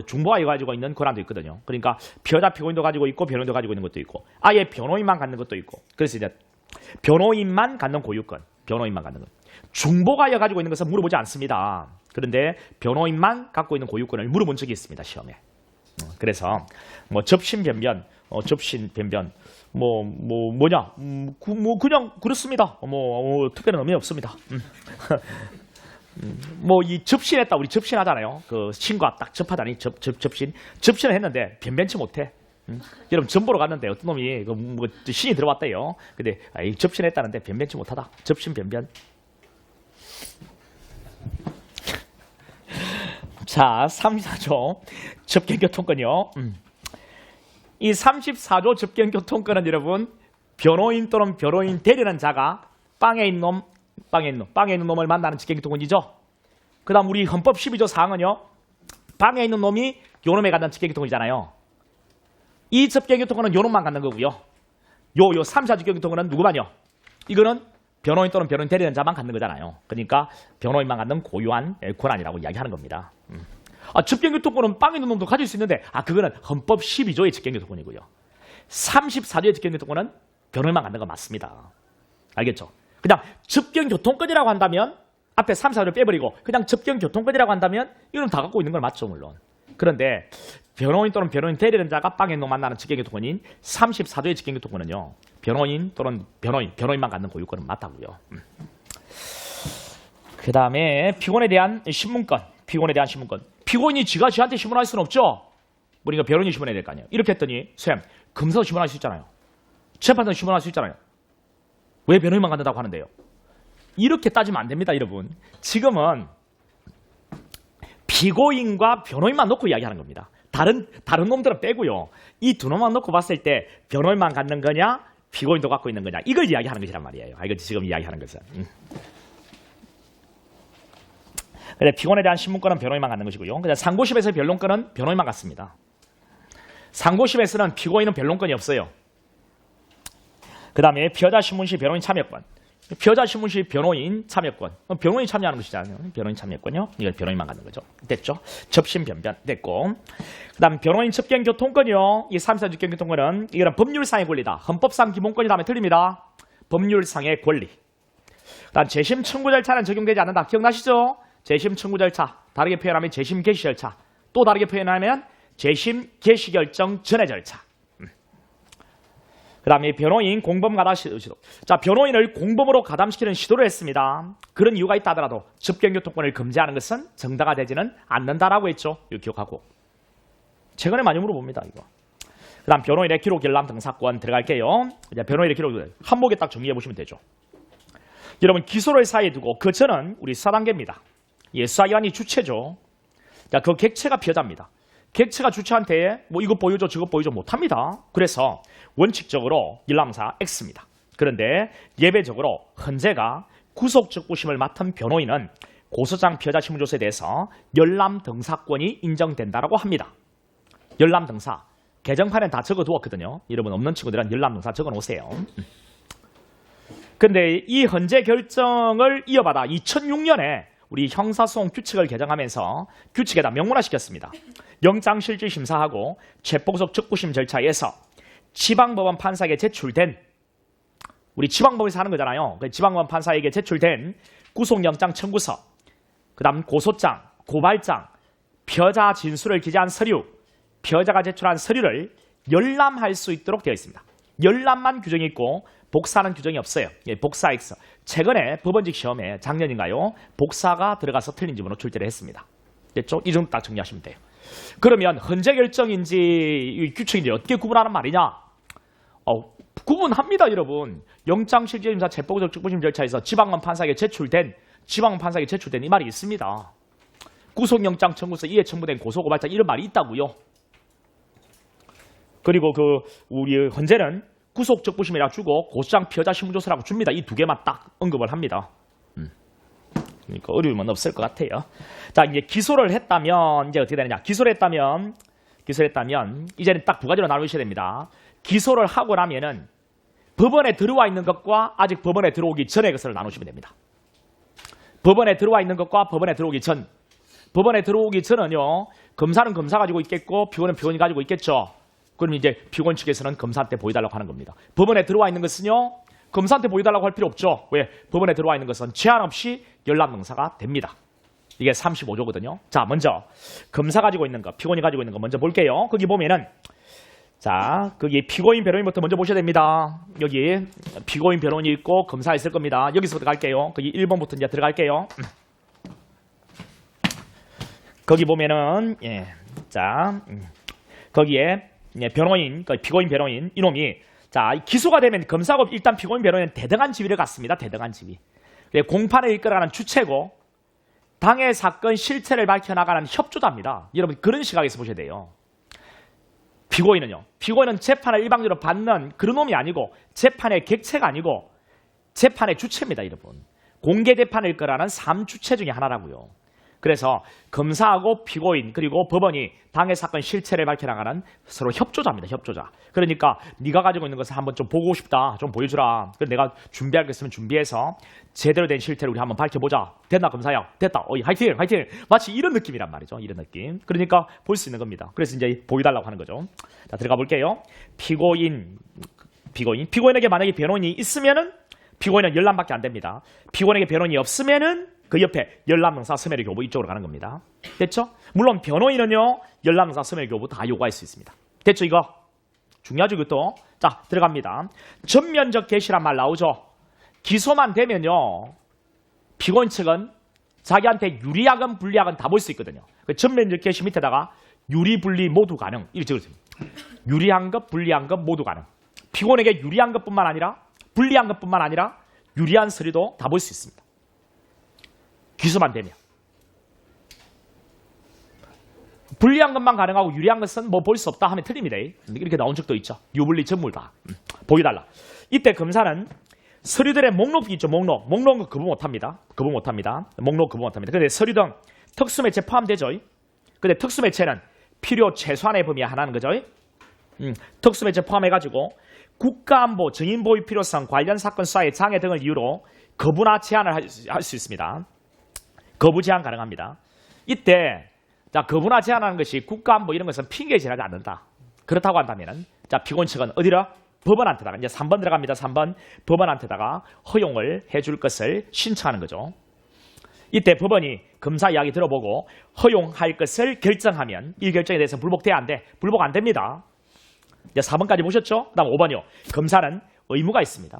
[SPEAKER 1] 중보가 가지고 있는 권한도 있거든요. 그러니까 피의자 피고인도 가지고 있고 변호인도 가지고 있는 것도 있고 아예 변호인만 갖는 것도 있고 그래서 이제 변호인만 갖는 고유권. 변호인만 갖는 것. 중보가여 가지고 있는 것은 물어보지 않습니다. 그런데 변호인만 갖고 있는 고유권을 물어본 적이 있습니다. 시험에. 그래서 뭐 접신 변변, 뭐냐, 그냥 그렇습니다. 특별한 의미 없습니다. 뭐 이 접신했다, 우리 접신하잖아요. 그 신과 딱 접하다니 접신을 했는데 변변치 못해. 여러분 전 보러 갔는데 어떤 놈이 신이 들어왔대요. 근데 접신했다는데 변변치 못하다. 접신 변변. 자, 34조 접견교통권이요. 이 34조 접견교통권은 여러분 변호인 또는 변호인 대리는 자가 빵에 있는 놈을 만나는 직견교통권이죠. 그 다음 우리 헌법 12조 4항은요. 방에 있는 놈이 요놈에 갖는 직견교통권이잖아요. 이 접견교통권은 요놈만 갖는 거고요. 요 3사 접견교통권은 누구만요? 이거는 변호인 또는 변호인 대리는 자만 갖는 거잖아요. 그러니까 변호인만 갖는 고유한 권한이라고 이야기하는 겁니다. 접견교통권은 빵에 있는 놈도 가질 수 있는데 그거는 헌법 12조의 접견교통권이고요. 34조의 접견교통권은 변호인만 갖는 거 맞습니다. 알겠죠? 그냥 접견교통권이라고 한다면 앞에 3, 4조 빼버리고 그냥 접견교통권이라고 한다면 이건 다 갖고 있는 걸 맞죠, 물론. 그런데 변호인 또는 변호인 대리는 자가 빵에 있는 놈 만나는 직견교통권인 34조의 직견교통권은요. 변호인 또는 변호인만 갖는 고유권은 맞다고요. 그 다음에 피고인에 대한 신문권. 피고인이 지가 지한테 신문할 수는 없죠. 우리가 변호인이 신문해야 될 거 아니에요. 이렇게 했더니 쌤, 검사도 신문할 수 있잖아요. 재판도 신문할 수 있잖아요. 왜 변호인만 갖는다고 하는데요? 이렇게 따지면 안 됩니다, 여러분. 지금은 피고인과 변호인만 놓고 이야기하는 겁니다. 다른 놈들은 빼고요. 이 두 놈만 놓고 봤을 때 변호인만 갖는 거냐, 피고인도 갖고 있는 거냐, 이걸 이야기하는 것이란 말이에요. 이거 지금 이야기하는 것은. 그래, 피고인에 대한 신문권은 변호인만 갖는 것이고요. 그다음 상고심에서의 변론권은 변호인만 갖습니다. 상고심에서는 피고인은 변론권이 없어요. 그 다음에 피여자 신문 시 변호인 참여권. 피여자 신문 시 변호인 참여권. 변호인이 참여하는 것이잖아요. 변호인 참여권요. 이건 변호인만 갖는 거죠. 됐죠? 접신 변변 됐고. 그 다음 변호인 접견교통권이요. 이 3사 접견교통권은 이거는 법률상의 권리다. 헌법상 기본권이 다음에 틀립니다. 법률상의 권리. 그 다음 재심 청구 절차는 적용되지 않는다. 기억나시죠? 재심 청구 절차. 다르게 표현하면 재심 개시 절차. 또 다르게 표현하면 재심 개시 결정 전의 절차. 그 다음에 변호인 공범 가담 시도. 자, 변호인을 공범으로 가담시키는 시도를 했습니다. 그런 이유가 있다 하더라도 접견교통권을 금지하는 것은 정당화 되지는 않는다라고 했죠. 이거 기억하고. 최근에 많이 물어봅니다, 이거. 그 다음 변호인의 기록 열람 등사권 들어갈게요. 이제 변호인의 기록 한목에 딱 정리해 보시면 되죠. 여러분, 기소를 사이에 두고 그 전은 우리 수사단계입니다. 예, 수사기관이 주체죠. 자, 그 객체가 피해자입니다. 객체가 주체한테 뭐 이것 보여줘 저것 보여줘 못합니다. 그래서 원칙적으로 열람사 X입니다. 그런데 예외적으로 헌재가 구속 적부심을 맡은 변호인은 고소장 피해자 신문조서에 대해서 열람 등사권이 인정된다라고 합니다. 열람 등사 개정판에 다 적어두었거든요. 여러분 없는 친구들은 열람 등사 적어놓으세요. 근데 이 헌재 결정을 이어받아 2006년에 우리 형사소송 규칙을 개정하면서 규칙에다 명문화시켰습니다. 영장실질심사하고 체포구속 적부심 절차에서 지방법원 판사에게 제출된, 우리 지방법원에서 하는 거잖아요. 지방법원 판사에게 제출된 구속영장 청구서, 그 다음 고소장, 고발장, 피해자 진술을 기재한 서류, 피해자가 제출한 서류를 열람할 수 있도록 되어 있습니다. 열람만 규정이 있고 복사는 규정이 없어요. 예, 복사 X. 최근에 법원직 시험에 작년인가요? 복사가 들어가서 틀린 지문으로 출제를 했습니다. 됐죠? 이 정도 딱 정리하시면 돼요. 그러면 헌재 결정인지 규칙인지 어떻게 구분하는 말이냐? 구분합니다, 여러분. 영장실질심사 체포구속 적부심 절차에서 지방원 판사에게 제출된 이 말이 있습니다. 구속영장 청구서 이에 첨부된 고소고발장 이런 말이 있다고요. 그리고 우리 헌재는 구속 적부심이라고 주고 고소장 피해자 신문조서라고 줍니다. 이 두 개만 딱 언급을 합니다. 그러니까 어려움은 없을 것 같아요. 자, 이제 기소를 했다면 이제 어떻게 되느냐? 기소를 했다면 이제는 딱 두 가지로 나누셔야 됩니다. 기소를 하고 나면은 법원에 들어와 있는 것과 아직 법원에 들어오기 전의 것을 나누시면 됩니다. 법원에 들어와 있는 것과 법원에 들어오기 전. 법원에 들어오기 전은요. 검사는 검사 가지고 있겠고 피고는 피고인이 가지고 있겠죠. 그럼 이제 피고인 측에서는 검사한테 보여달라고 하는 겁니다. 법원에 들어와 있는 것은요. 검사한테 보여달라고 할 필요 없죠. 왜? 법원에 들어와 있는 것은 제한 없이 열람명사가 됩니다. 이게 35조거든요. 자, 먼저 검사 가지고 있는 거, 피고인이 가지고 있는 거 먼저 볼게요. 거기 보면은 자, 거기 피고인, 변호인부터 먼저 보셔야 됩니다. 여기 피고인, 변호인이 있고 검사 있을 겁니다. 여기서부터 갈게요. 거기 1번부터 이제 들어갈게요. 거기 보면은 자, 거기에 변호인, 피고인, 변호인 이놈이 자, 기소가 되면 검사하고 일단 피고인, 변호인은 대등한 지위를 갖습니다. 대등한 지위. 공판을 이끌어가는 주체고 당해 사건 실체를 밝혀나가는 협조자입니다. 여러분 그런 시각에서 보셔야 돼요. 피고인은요. 피고인은 재판을 일방적으로 받는 그런 놈이 아니고 재판의 객체가 아니고 재판의 주체입니다. 여러분. 공개 재판을 이끌어가는 3주체 중에 하나라고요. 그래서 검사하고 피고인 그리고 법원이 당해 사건 실체를 밝혀나가는 서로 협조자입니다. 협조자. 그러니까 네가 가지고 있는 것을 한번 좀 보고 싶다. 좀 보여주라. 그래서 내가 준비할 거 있으면 준비해서 제대로 된 실체를 우리 한번 밝혀보자. 됐나 검사야? 됐다. 어이 화이팅! 화이팅! 마치 이런 느낌이란 말이죠. 이런 느낌. 그러니까 볼 수 있는 겁니다. 그래서 이제 보여달라고 하는 거죠. 자, 들어가 볼게요. 피고인에게 만약에 변호인이 있으면은 피고인은 열람밖에 안 됩니다. 피고인에게 변호인이 없으면은 그 옆에 열람명사 서면의 교부 이쪽으로 가는 겁니다. 됐죠? 물론 변호인은요. 열람명사 서면의 교부 다 요구할 수 있습니다. 됐죠 이거? 중요하죠 이것도. 자 들어갑니다. 전면적 개시란 말 나오죠. 기소만 되면요. 피고인 측은 자기한테 유리하건 불리하건 다 볼 수 있거든요. 그 전면적 개시 밑에다가 유리 불리 모두 가능 이렇게 적었습니다. 유리한 것 불리한 것 모두 가능. 피고인에게 유리한 것뿐만 아니라 불리한 것뿐만 아니라 유리한 서류도 다 볼 수 있습니다. 기소만 되면. 불리한 것만 가능하고 유리한 것은 뭐 볼 수 없다 하면 틀립니다. 이렇게 나온 적도 있죠. 유불리 전물 다. 보여달라. 이때 검사는 서류들의 목록이 있죠. 목록은 거부 못합니다. 목록 거부 못합니다. 근데 서류 등 특수매체 포함되죠. 근데 특수매체는 필요 최소한의 범위 하나는 거죠. 특수매체 포함해가지고 국가안보, 증인보호 필요성, 관련 사건 수사의 장애 등을 이유로 거부나 제한을 할 수 있습니다. 거부 제한 가능합니다. 이때 자 거부나 제한하는 것이 국가안보 이런 것은 핑계에 지나지 않는다. 그렇다고 한다면은 자 피고인 측은 어디로? 법원한테다가 이제 3번 들어갑니다. 3번 법원한테다가 허용을 해줄 것을 신청하는 거죠. 이때 법원이 검사 이야기 들어보고 허용할 것을 결정하면 이 결정에 대해서 불복돼야 안 돼. 불복 안 됩니다. 이제 4번까지 보셨죠? 그다음 5번이요. 검사는 의무가 있습니다.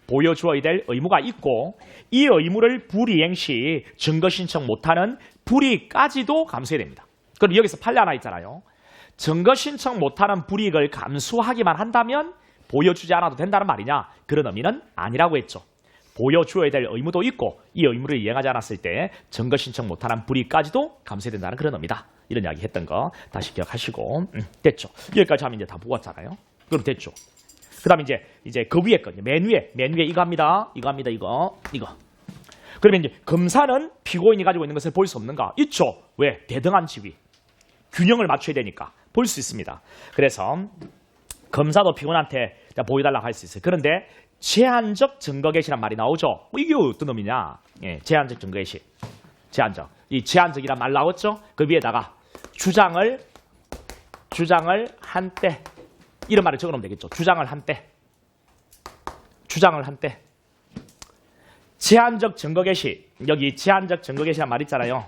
[SPEAKER 1] 보여주어야 될 의무가 있고 이 의무를 불이행 시 증거 신청 못하는 불이익까지도 감수해야 됩니다. 그럼 여기서 판례 하나 있잖아요. 증거 신청 못하는 불이익을 감수하기만 한다면 보여주지 않아도 된다는 말이냐? 그런 의미는 아니라고 했죠. 보여주어야 될 의무도 있고 이 의무를 이행하지 않았을 때 증거 신청 못하는 불이익까지도 감수해야 된다는 그런 의미다. 이런 이야기 했던 거 다시 기억하시고 됐죠. 여기까지 하면 이제 다 보고 왔잖아요. 그럼 됐죠. 그 다음에 이제 그 위에 거, 맨 위에 이거 합니다. 이거. 그러면 이제 검사는 피고인이 가지고 있는 것을 볼 수 없는가? 있죠. 왜? 대등한 지위. 균형을 맞춰야 되니까 볼 수 있습니다. 그래서 검사도 피고인한테 보여달라고 할 수 있어요. 그런데 제한적 증거 개시란 말이 나오죠. 이게 어떤 의미냐? 예, 제한적 증거 개시. 이 제한적이란 말 나왔죠? 그 위에다가 주장을 한때 이런 말을 적어놓으면 되겠죠. 주장을 한때. 제한적 증거 개시. 여기 제한적 증거 개시란 말 있잖아요.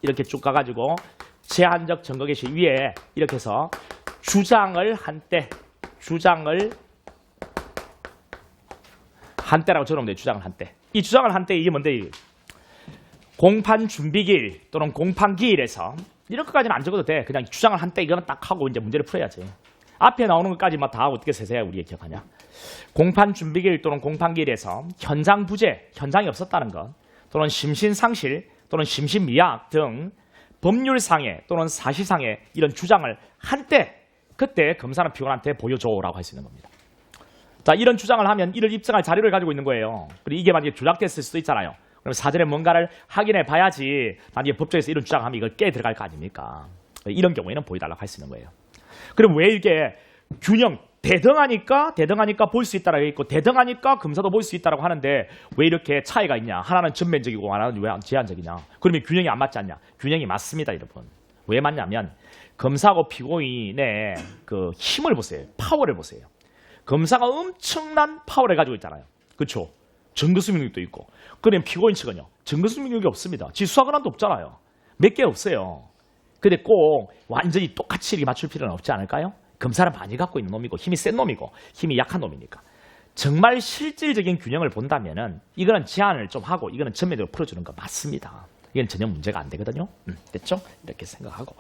[SPEAKER 1] 이렇게 쭉 가가지고 제한적 증거 개시 위에 이렇게 해서 주장을 한때라고 적어놓으면 돼요. 주장을 한때. 이 주장을 한때 이게 뭔데? 공판 준비기일 또는 공판기일에서 이런 것까지는 안 적어도 돼. 그냥 주장을 한때 이거는 딱 하고 이제 문제를 풀어야지. 앞에 나오는 것까지만 다 어떻게 세세야 우리가 기억하냐. 공판 준비기일 또는 공판기일에서 현장 부재, 현장이 없었다는 것 또는 심신상실 또는 심신미약 등 법률상의 또는 사실상의 이런 주장을 한때 그때 검사는 피고인한테 보여줘라고 할 수 있는 겁니다. 자, 이런 주장을 하면 이를 입증할 자료를 가지고 있는 거예요. 그리고 이게 만약에 조작됐을 수도 있잖아요. 그럼 사전에 뭔가를 확인해 봐야지 만약에 법정에서 이런 주장하면 이걸 깨 들어갈 거 아닙니까? 이런 경우에는 보여달라고 할 수 있는 거예요. 그럼 왜 이게 균형, 대등하니까 볼 수 있다라고 있고 대등하니까 검사도 볼 수 있다라고 하는데 왜 이렇게 차이가 있냐? 하나는 전면적이고 하나는 왜 제한적이냐? 그러면 균형이 안 맞지 않냐? 균형이 맞습니다, 여러분. 왜 맞냐면 검사하고 피고인의 그 힘을 보세요. 파워를 보세요. 검사가 엄청난 파워를 가지고 있잖아요. 그렇죠? 증거수명력도 있고. 그러면 피고인 측은요. 증거수명력이 없습니다. 수사 권한도 없잖아요. 몇 개 없어요. 근데 꼭 완전히 똑같이 이렇게 맞출 필요는 없지 않을까요? 검사는 많이 갖고 있는 놈이고 힘이 센 놈이고 힘이 약한 놈이니까. 정말 실질적인 균형을 본다면은 이거는 제한을 좀 하고 이거는 전면적으로 풀어주는 거 맞습니다. 이건 전혀 문제가 안 되거든요. 됐죠? 이렇게 생각하고.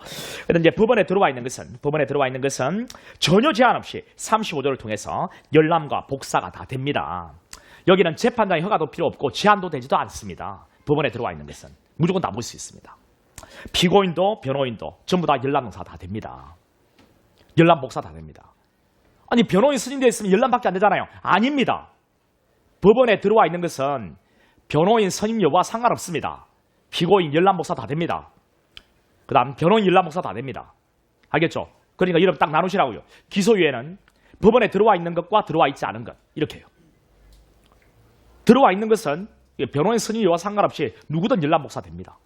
[SPEAKER 1] 그런데 이제 법원에 들어와 있는 것은 전혀 제한 없이 35조를 통해서 열람과 복사가 다 됩니다. 여기는 재판장의 허가도 필요 없고 제한도 되지도 않습니다. 법원에 들어와 있는 것은 무조건 다 볼 수 있습니다. 피고인도 변호인도 전부 다 열람 농사 다 됩니다. 열람 복사 다 됩니다. 아니 변호인 승인되어 있으면 열람밖에 안 되잖아요. 아닙니다. 법원에 들어와 있는 것은 변호인 선임 여부와 상관없습니다. 피고인 열람 복사 다 됩니다. 그 다음 변호인 열람 복사 다 됩니다. 알겠죠? 그러니까 이름 딱 나누시라고요. 기소유예는 법원에 들어와 있는 것과 들어와 있지 않은 것 이렇게요. 들어와 있는 것은 변호인 선임 여부와 상관없이 누구든 열람 복사 됩니다.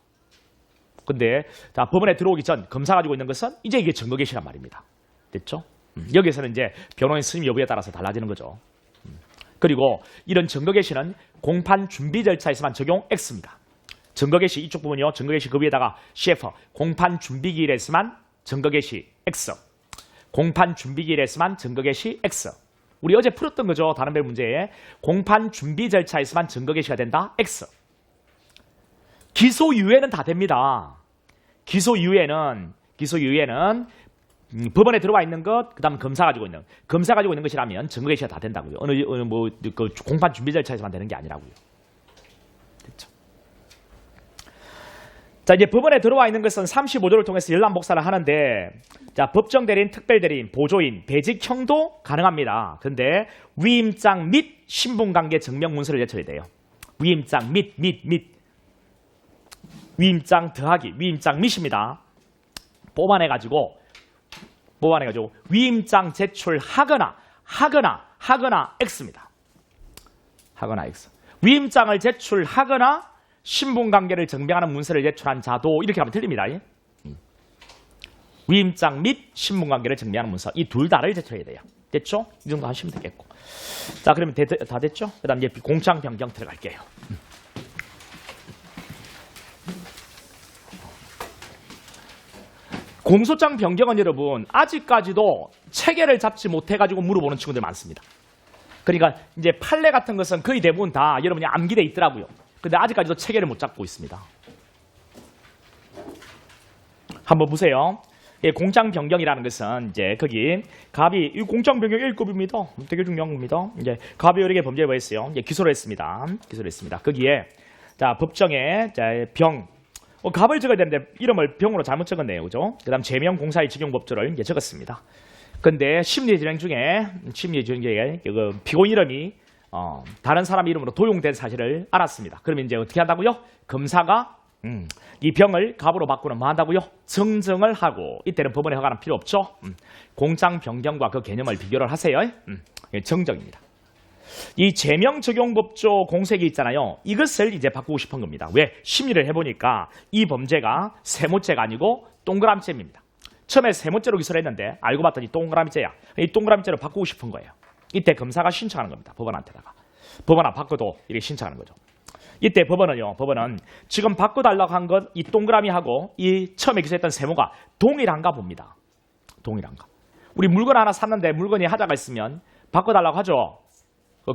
[SPEAKER 1] 근데 자, 법원에 들어오기 전 검사 가지고 있는 것은 이제 이게 증거 개시란 말입니다. 됐죠? 여기서는 이제 변호인 선임 여부에 따라서 달라지는 거죠. 그리고 이런 증거 개시는 공판 준비 절차에서만 적용 X입니다. 증거 개시 이쪽 부분이요. 증거 개시 그 위에다가 CF 공판 준비 기일에서만 증거 개시 X. 공판 준비 기일에서만 증거 개시 X. 우리 어제 풀었던 거죠. 다른 별 문제에 공판 준비 절차에서만 증거 개시가 된다. X. 기소 이후에는 다 됩니다. 기소 이후에는 법원에 들어와 있는 것, 그다음 검사 가지고 있는 것이라면 증거 개시가 다 된다고요. 그 공판 준비 절차에서만 되는 게 아니라고요. 됐죠? 자, 이제 법원에 들어와 있는 것은 35조를 통해서 열람 복사를 하는데, 자, 법정 대리인, 특별 대리인, 보조인, 배직형도 가능합니다. 근데 위임장 및 신분관계 증명 문서를 제출해야 돼요. 위임장 위임장 더하기 위임장 및입니다. 뽑아내가지고 위임장 제출하거나 X입니다. 하거나 X. 위임장을 제출하거나 신분관계를 증명하는 문서를 제출한 자도 이렇게 하면 틀립니다. 위임장 및 신분관계를 증명하는 문서 이 둘 다를 제출해야 돼요. 됐죠? 이 정도 하시면 되겠고. 자, 그러면 다 됐죠? 그 다음 이제 공장 변경 들어갈게요. 공소장 변경은 여러분 아직까지도 체계를 잡지 못해가지고 물어보는 친구들 많습니다. 그러니까 이제 판례 같은 것은 거의 대부분 다 여러분이 암기돼 있더라고요. 근데 아직까지도 체계를 못 잡고 있습니다. 한번 보세요. 예, 공장 변경이라는 것은 이제 거기 갑이 이 공장 변경 1급입니다. 되게 중요한 겁니다. 이제 갑이 여러 개 범죄에 뭐했어요? 이제 기소를 했습니다. 거기에 자 법정에 갑을 적어야 되는데 이름을 병으로 잘못 적었네요. 그죠? 그 다음 제명 공사의 직용법조를 이제 적었습니다. 근데 심리 진행 중에 그 피고인 이름이 다른 사람 이름으로 도용된 사실을 알았습니다. 그러면 이제 어떻게 한다고요? 검사가 이 병을 갑으로 바꾸는 뭐 한다고요? 정정을 하고 이때는 법원의 허가는 필요 없죠. 공장 변경과 그 개념을 비교를 하세요. 정정입니다. 이 제명적용법조 공색이 있잖아요. 이것을 이제 바꾸고 싶은 겁니다. 왜? 심리를 해보니까 이 범죄가 세모죄가 아니고 동그라미죄입니다. 처음에 세모죄로 기소를 했는데 알고 봤더니 동그라미죄야. 이 동그라미죄로 바꾸고 싶은 거예요. 이때 검사가 신청하는 겁니다. 법원한테다가. 법원아 바꿔도 이렇게 신청하는 거죠. 이때 법원은 지금 바꿔달라고 한 건 이 동그라미하고 이 처음에 기소했던 세모가 동일한가 봅니다. 동일한가. 우리 물건 하나 샀는데 물건이 하자가 있으면 바꿔달라고 하죠.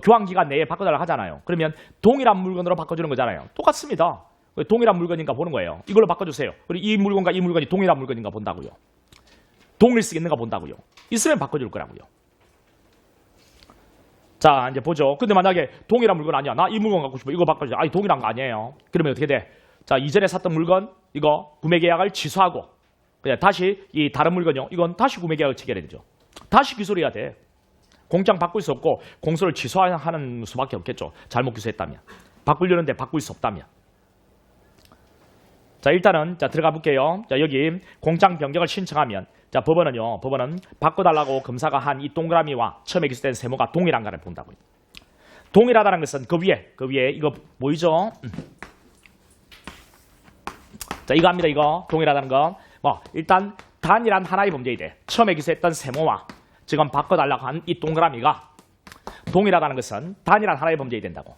[SPEAKER 1] 교환기간 내에 바꿔달라고 하잖아요. 그러면 동일한 물건으로 바꿔주는 거잖아요. 똑같습니다. 동일한 물건인가 보는 거예요. 이걸로 바꿔주세요. 그리고 이 물건과 이 물건이 동일한 물건인가 본다고요. 동일성이 있는가 본다고요. 있으면 바꿔줄 거라고요. 자, 이제 보죠. 근데 만약에 동일한 물건 아니야. 나 이 물건 갖고 싶어. 이거 바꿔주자. 아니, 동일한 거 아니에요. 그러면 어떻게 돼? 자, 이전에 샀던 물건, 이거 구매 계약을 취소하고, 그냥 다시 이 다른 물건이요. 이건 다시 구매 계약을 체결해야 되죠. 다시 기소를 해야 돼. 공장 바꿀 수 없고 공소를 취소하는 수밖에 없겠죠. 잘못 기소했다면. 바꾸려는데 바꿀 수 없다면. 자, 일단은 들어가 볼게요. 자, 여기 공장 변경을 신청하면 자, 법원은 바꿔달라고 검사가 한 이 동그라미와 처음에 기소된 세모가 동일한가를 본다고요. 동일하다는 것은 그 위에 이거 보이죠? 자, 이거 합니다. 이거 동일하다는 건 일단 단일한 하나의 범죄에 대해 처음에 기소했던 세모와 지금 바꿔달라고 한 이 동그라미가 동일하다는 것은 단일한 하나의 범죄가 된다고.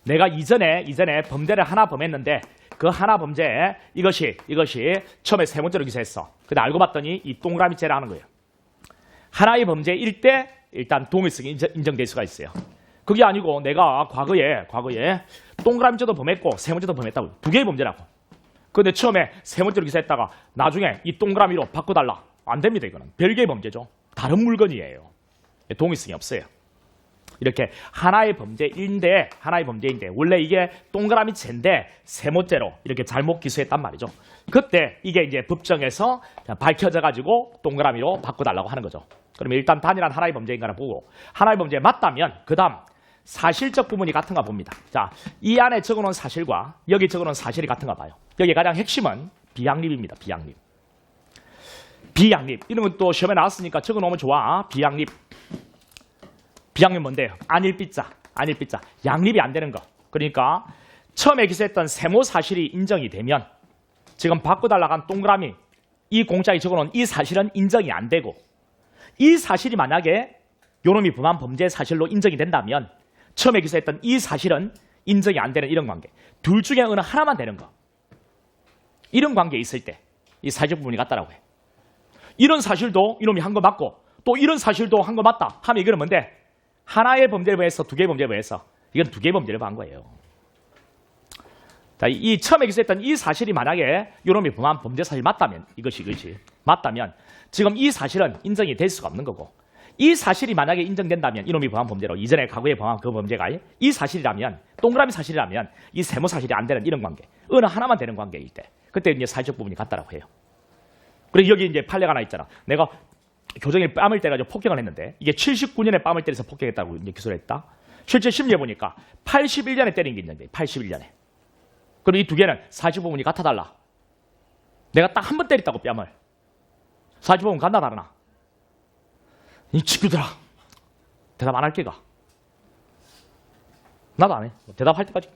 [SPEAKER 1] 내가 이전에 범죄를 하나 범했는데 그 하나 범죄에 이것이 처음에 세 번째로 기소했어. 근데 알고 봤더니 이 동그라미죄를 하는 거예요. 하나의 범죄일 때 일단 동일성이 인정될 수가 있어요. 그게 아니고 내가 과거에 동그라미죄도 범했고 세 번째도 범했다고. 두 개의 범죄라고. 근데 처음에 세 번째로 기소했다가 나중에 이 동그라미로 바꿔달라. 안 됩니다. 이거는 별개의 범죄죠. 다른 물건이에요. 동일성이 없어요. 이렇게 하나의 범죄인데 원래 이게 동그라미죄인데 세 번째로 이렇게 잘못 기소했단 말이죠. 그때 이게 이제 법정에서 밝혀져 가지고 동그라미로 바꿔달라고 하는 거죠. 그러면 일단 단일한 하나의 범죄인가를 보고 하나의 범죄에 맞다면 그 다음 사실적 부분이 같은가 봅니다. 자, 이 안에 적어놓은 사실과 여기 적어놓은 사실이 같은가 봐요. 여기 가장 핵심은 비양립입니다. 비양립. 이런 건 또 시험에 나왔으니까 적어놓으면 좋아. 비양립 뭔데요? 안일비자. 양립이 안 되는 거. 그러니까 처음에 기소했던 세모 사실이 인정이 되면 지금 바꿔달라고 한 동그라미 이 공짜에 적어놓은 이 사실은 인정이 안 되고 이 사실이 만약에 요놈이 범한 범죄 사실로 인정이 된다면 처음에 기소했던 이 사실은 인정이 안 되는 이런 관계. 둘 중에 어느 하나만 되는 거. 이런 관계에 있을 때 이 사실적 부분이 같다라고 해. 이런 사실도 이놈이 한 거 맞고 또 이런 사실도 한 거 맞다 하면 이거는 뭔데? 하나의 범죄를 범해서 두 개의 범죄를 범해서 이건 두 개의 범죄를 범한 거예요. 자, 이 처음에 기소했던 이 사실이 만약에 이놈이 범한 범죄 사실 맞다면 이것이 맞다면 지금 이 사실은 인정이 될 수가 없는 거고 이 사실이 만약에 인정된다면 이놈이 범한 범죄로 이전에 과거에 범한 그 범죄가 이 사실이라면 동그라미 사실이라면 이 세모 사실이 안 되는 이런 관계 어느 하나만 되는 관계일 때 그때 이제 사실적 부분이 같다라고 해요. 그리고 여기 이제 판례가 하나 있잖아. 내가 교정에 뺨을 때가지고 폭행을 했는데 이게 79년에 뺨을 때려서 폭행했다고 이제 기소를 했다. 실제 심리해 보니까 81년에 때린 게 있는데 81년에. 그리고 이 두 개는 사실 부분이 같아달라. 내가 딱 한 번 때렸다고 뺨을. 사실 부분 같나 다르나? 이 친구들아 대답 안 할 게가. 나도 안 해. 대답할 때까지.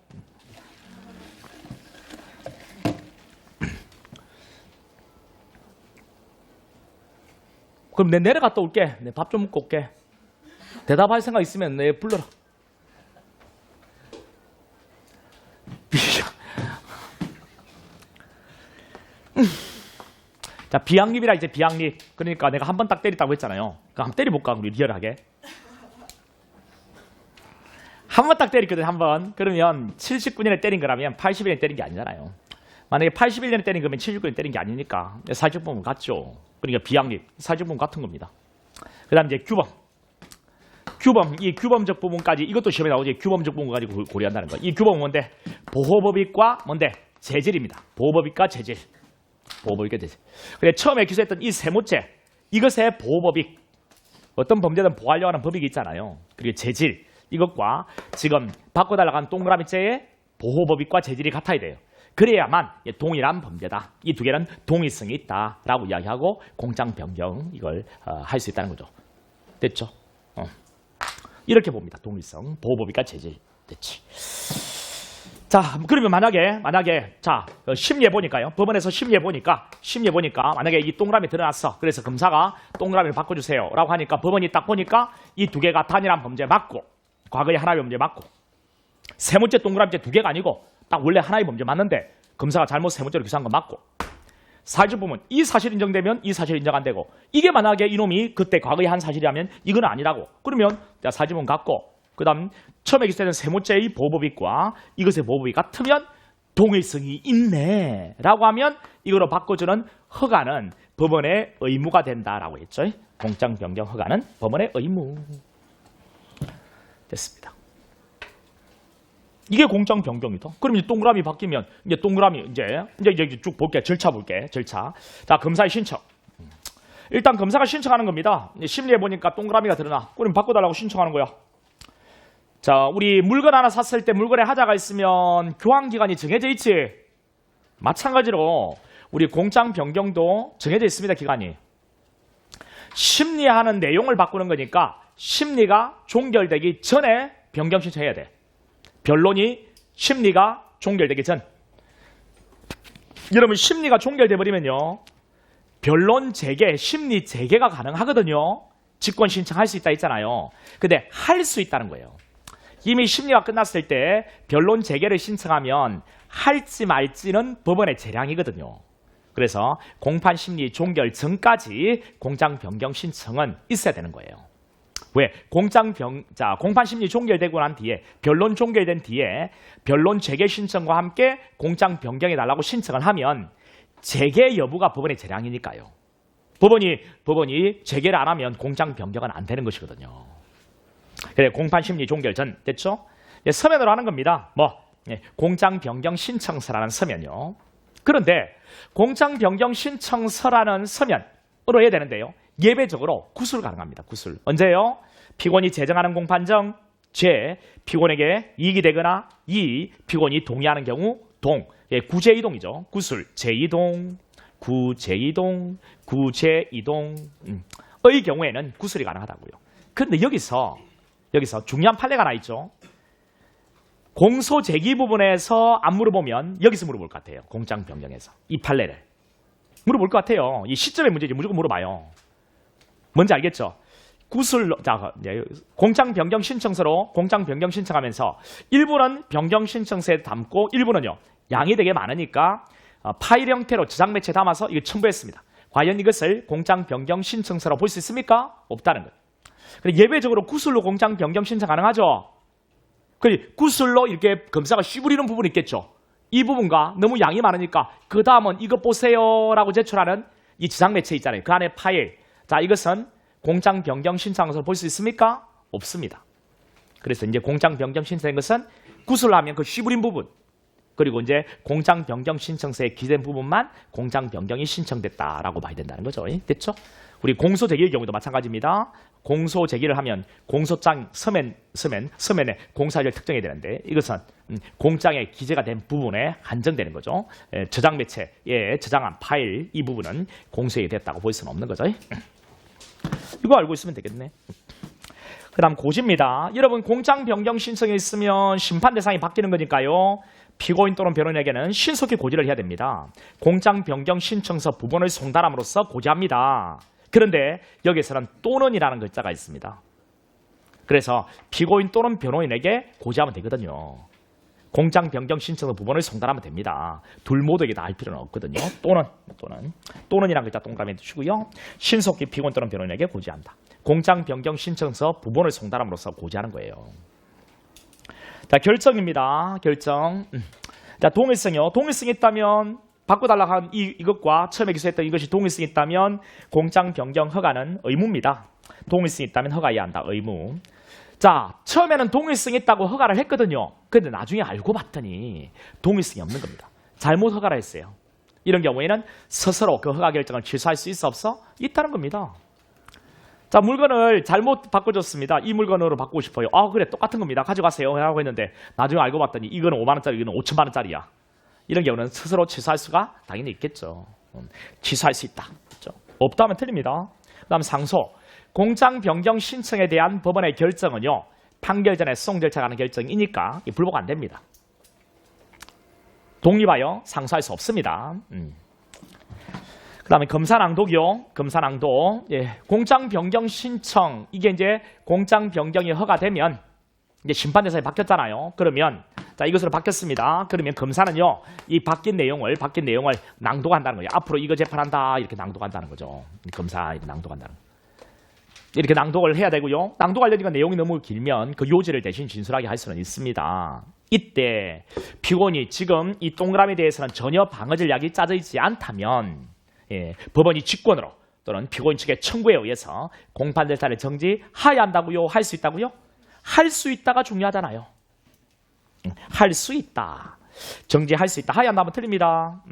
[SPEAKER 1] 그럼 내 내려갔다 올게. 내 밥 좀 먹고 올게. 대답할 생각 있으면 내 불러라. 자, 비양립이라 이제 비양립. 그러니까 내가 한 번 딱 때렸다고 했잖아요. 그럼 한번 때려볼까? 우리 리얼하게. 한 번 딱 때렸거든, 한 번. 그러면 79년에 때린 거라면 81년에 때린 게 아니잖아요. 만약에 81년에 때린 거면 79년에 때린 게 아니니까 사실적 부분 같죠. 그러니까 비양립, 사실적 부분 같은 겁니다. 그 다음 이제 규범, 이 규범적 부분까지 이것도 시험에 나오지. 규범적 부분 가지고 고려한다는 거. 이 규범은 뭔데? 보호법익과 뭔데? 재질입니다. 보호법익과 재질. 근데 처음에 기소했던 이 세모죄, 이것의 보호법익, 어떤 범죄든 보호하려고 하는 법익이 있잖아요. 그리고 재질, 이것과 지금 바꿔달라고 한 동그라미죄의 보호법익과 재질이 같아야 돼요. 그래야만 동일한 범죄다. 이 두 개는 동일성이 있다라고 이야기하고 공장 변경 이걸 할 수 있다는 거죠. 됐죠? 이렇게 봅니다. 동일성, 보호법익과 재질. 됐지. 자, 그러면 만약에 자, 심리해 보니까요. 법원에서 심리해 보니까 만약에 이 동그라미 드러났어. 그래서 검사가 동그라미를 바꿔주세요라고 하니까 법원이 딱 보니까 이 두 개가 단일한 범죄 맞고 과거에 하나의 범죄 맞고 세 번째 동그라미죄 두 개가 아니고 딱 원래 하나의 범죄 맞는데 검사가 잘못 세 번째로 기소한 건 맞고 사실 부분 이 사실 인정되면 이 사실 인정 안 되고 이게 만약에 이놈이 그때 과거에 한 사실이라면 이건 아니라고 그러면 사실 부분 같고 그 다음 처음에 기소된 세 번째의 보호법익과 이것의 보호법이 같으면 동일성이 있네 라고 하면 이거로 바꿔주는 허가는 법원의 의무가 된다라고 했죠. 공장 변경 허가는 법원의 의무. 됐습니다. 이게 공장 변경이다. 그럼 이제 동그라미 바뀌면 이제 동그라미 이제 쭉 볼게. 절차 볼게. 절차. 자, 검사의 신청. 일단 검사가 신청하는 겁니다. 심리해 보니까 동그라미가 드러나. 그럼 바꿔달라고 신청하는 거야. 자, 우리 물건 하나 샀을 때 물건에 하자가 있으면 교환 기간이 정해져 있지. 마찬가지로 우리 공장 변경도 정해져 있습니다. 기간이. 심리하는 내용을 바꾸는 거니까 심리가 종결되기 전에 변경 신청해야 돼. 변론이 심리가 종결되기 전. 여러분 심리가 종결돼 버리면요. 변론 재개, 심리 재개가 가능하거든요. 직권 신청할 수 있다 했잖아요. 근데 할 수 있다는 거예요. 이미 심리가 끝났을 때 변론 재개를 신청하면 할지 말지는 법원의 재량이거든요. 그래서 공판 심리 종결 전까지 공장 변경 신청은 있어야 되는 거예요. 왜? 공판 심리 종결되고 난 뒤에 변론 종결된 뒤에 변론 재개 신청과 함께 공장 변경해 달라고 신청을 하면 재개 여부가 법원의 재량이니까요. 법원이 재개를 안 하면 공장 변경은 안 되는 것이거든요. 그래, 공판 심리 종결 전 됐죠? 서면으로 하는 겁니다. 공장 변경 신청서라는 서면요. 그런데 공장 변경 신청서라는 서면으로 해야 되는데요. 예외적으로 구술 가능합니다. 구술. 언제요? 피고인이 제정하는 공판정 제 피고인에게 이익이 되거나 이 피고인이 동의하는 경우 구제이동이죠. 구술 제2동, 구제2동, 구제2동의 경우에는 구술이 가능하다고요. 그런데 여기서 중요한 판례가 하나 있죠. 공소 제기 부분에서 안 물어보면 여기서 물어볼 것 같아요. 공장 변경에서 이 판례를 물어볼 것 같아요. 이 시점의 문제지 무조건 물어봐요. 뭔지 알겠죠? 공장 변경 신청서로 공장 변경 신청하면서 일부는 변경 신청서에 담고 일부는요 양이 되게 많으니까 파일 형태로 저장 매체에 담아서 이거 첨부했습니다. 과연 이것을 공장 변경 신청서로 볼 수 있습니까? 없다는 거예요. 그리고 예외적으로 구술로 공장 변경 신청 가능하죠. 구술로 이렇게 검사가 쉬부리는 부분이 있겠죠. 이 부분과 너무 양이 많으니까 그 다음은 이것 보세요라고 제출하는 이 저장 매체 있잖아요. 그 안에 파일. 자, 이것은 공장 변경 신청서로 볼 수 있습니까? 없습니다. 그래서 이제 공장 변경 신청인 것은 구술로 하면 그 쉬부린 부분 그리고 이제 공장 변경 신청서에 기재된 부분만 공장 변경이 신청됐다라고 봐야 된다는 거죠. 됐죠? 우리 공소 제기의 경우도 마찬가지입니다. 공소 제기를 하면 공소장 서면에 공사를 특정해야 되는데 이것은 공장에 기재가 된 부분에 한정되는 거죠. 저장 매체에 저장한 파일 이 부분은 공소에 됐다고 볼 수는 없는 거죠. 이거 알고 있으면 되겠네. 그 다음 고지입니다. 여러분 공장 변경 신청이 있으면 심판 대상이 바뀌는 거니까요. 피고인 또는 변호인에게는 신속히 고지를 해야 됩니다. 공장 변경 신청서 부분을 송달함으로써 고지합니다. 그런데 여기서는 또는이라는 글자가 있습니다. 그래서 피고인 또는 변호인에게 고지하면 되거든요. 공장 변경 신청서 부분을 송달하면 됩니다. 둘 모두에게 다 할 필요는 없거든요. 또는이라는 글자 동그라미 주시고요. 신속히 피고인 또는 변호인에게 고지한다. 공장 변경 신청서 부분을 송달함으로써 고지하는 거예요. 자, 결정입니다. 결정. 자, 동일성이요. 동일성이 있다면 바꿔달라고 한 이것과 처음에 기소했던 이것이 동일성이 있다면 공장 변경 허가는 의무입니다. 동일성이 있다면 허가해야 한다. 의무. 자, 처음에는 동일성이 있다고 허가를 했거든요. 근데 나중에 알고 봤더니 동일성이 없는 겁니다. 잘못 허가를 했어요. 이런 경우에는 스스로 그 허가 결정을 취소할 수 있어 없어? 있다는 겁니다. 자, 물건을 잘못 바꿔줬습니다. 이 물건으로 바꾸고 싶어요. 그래, 똑같은 겁니다. 가져가세요. 하고 했는데 나중에 알고 봤더니 이거는 5만 원짜리, 이거는 5천만 원짜리야. 이런 경우는 스스로 취소할 수가 당연히 있겠죠. 취소할 수 있다. 그렇죠? 없다면 틀립니다. 그 다음 상소. 공장 변경 신청에 대한 법원의 결정은요. 판결 전에 소송 절차가 하는 결정이니까 불복 안 됩니다. 독립하여 상소할 수 없습니다. 그 다음에 검사낭독이요. 검사낭독. 공장 변경 신청. 이게 이제 공장 변경이 허가되면 이제 심판 대상이 바뀌었잖아요. 그러면 자, 이것으로 바뀌었습니다. 그러면 검사는요. 이 바뀐 내용을 낭독한다는 거예요. 앞으로 이거 재판한다. 이렇게 낭독한다는 거죠. 검사 이렇게 낭독한다는 거예요. 이렇게 낭독을 해야 되고요. 낭독하려니까 내용이 너무 길면 그 요지를 대신 진술하게 할 수는 있습니다. 이때 피고인이 지금 이 동그라미에 대해서는 전혀 방어질 약이 짜져 있지 않다면 법원이 직권으로 또는 피고인 측의 청구에 의해서 공판 절차를 정지해야 한다고요? 할 수 있다고요? 할 수 있다가 중요하잖아요. 할 수 있다. 정지할 수 있다. 해야 한다면 틀립니다.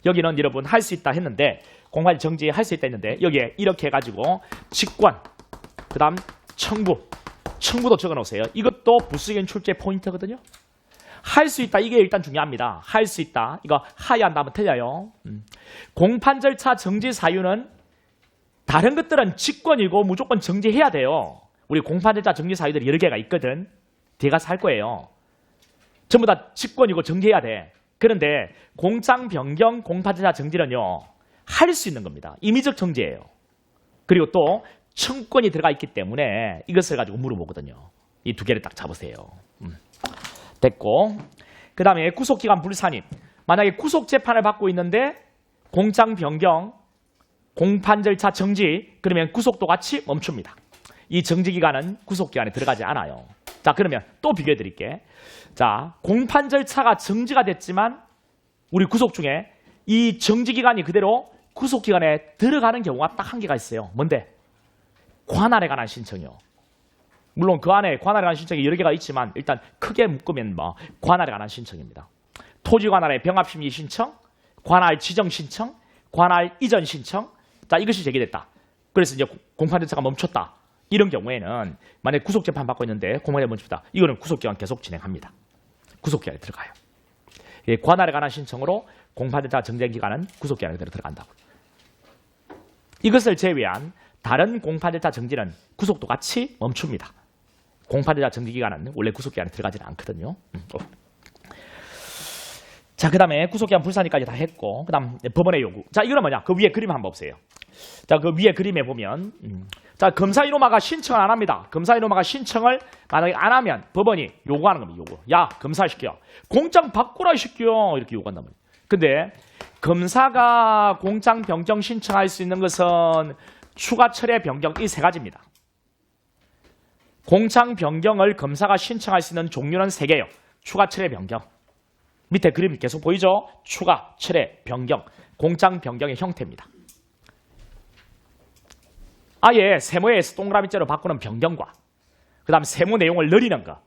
[SPEAKER 1] 여기는 여러분 할 수 있다 했는데 공판 정지할 수 있다 했는데 여기에 이렇게 해가지고 직권 그 다음 청구도 적어놓으세요. 이것도 부수의견 출제 포인트거든요. 할 수 있다. 이게 일단 중요합니다. 할 수 있다. 이거 해야 한다면 틀려요. 공판 절차 정지 사유는 다른 것들은 직권이고 무조건 정지해야 돼요. 우리 공판 절차 정지 사유들이 여러 개가 있거든. 뒤에 가서 할 거예요. 전부 다 직권이고 정지해야 돼. 그런데 공장 변경 공판 절차 정지는요. 할 수 있는 겁니다. 임의적 정지예요. 그리고 또 청구권이 들어가 있기 때문에 이것을 가지고 물어보거든요. 이 두 개를 딱 잡으세요. 됐고, 그 다음에 구속기간 불산입. 만약에 구속재판을 받고 있는데 공장 변경, 공판 절차 정지, 그러면 구속도 같이 멈춥니다. 이 정지기간은 구속기간에 들어가지 않아요. 자, 그러면 또 비교해 드릴게. 자, 공판 절차가 정지가 됐지만 우리 구속 중에 이 정지기간이 그대로 구속기간에 들어가는 경우가 딱 한 개가 있어요. 뭔데? 관할에 관한 신청이요. 물론 그 안에 관할에 관한 신청이 여러 개가 있지만 일단 크게 묶으면 뭐 관할에 관한 신청입니다. 토지 관할의 병합심의 신청, 관할 지정 신청, 관할 이전 신청. 자, 이것이 제기됐다. 그래서 이제 공판 절차가 멈췄다. 이런 경우에는 만약에 구속재판 받고 있는데 공판이 멈춥니다. 이거는 구속기간 계속 진행합니다. 구속기간에 들어가요. 관할에 관한 신청으로 공판 절차 정지기간은 구속기간에 들어간다고. 이것을 제외한 다른 공판 절차 정지는 구속도 같이 멈춥니다. 공판 절차 정지 기간은 원래 구속기간에 들어가지는 않거든요. 자, 그 다음에 구속기간 불산이까지 다 했고, 그 다음 법원의 요구. 자, 이거는 뭐냐? 그 위에 그림 한번 보세요. 자, 그 위에 그림에 보면, 자, 검사이노마가 신청을 안 합니다. 검사이노마가 신청을 만약에 안 하면 법원이 요구하는 겁니다. 요구. 야, 검사시켜. 공장 바꾸라 시켜. 이렇게 요구한단 말이에요. 근데 검사가 공장 변경 신청할 수 있는 것은 추가 철회 변경 이 세 가지입니다. 공장 변경을 검사가 신청할 수 있는 종류는 세 개예요. 추가 철회 변경. 밑에 그림 계속 보이죠? 추가, 철회, 변경. 공장 변경의 형태입니다. 아예 세모에서 동그라미째로 바꾸는 변경과 그 다음 세모 내용을 늘리는 거.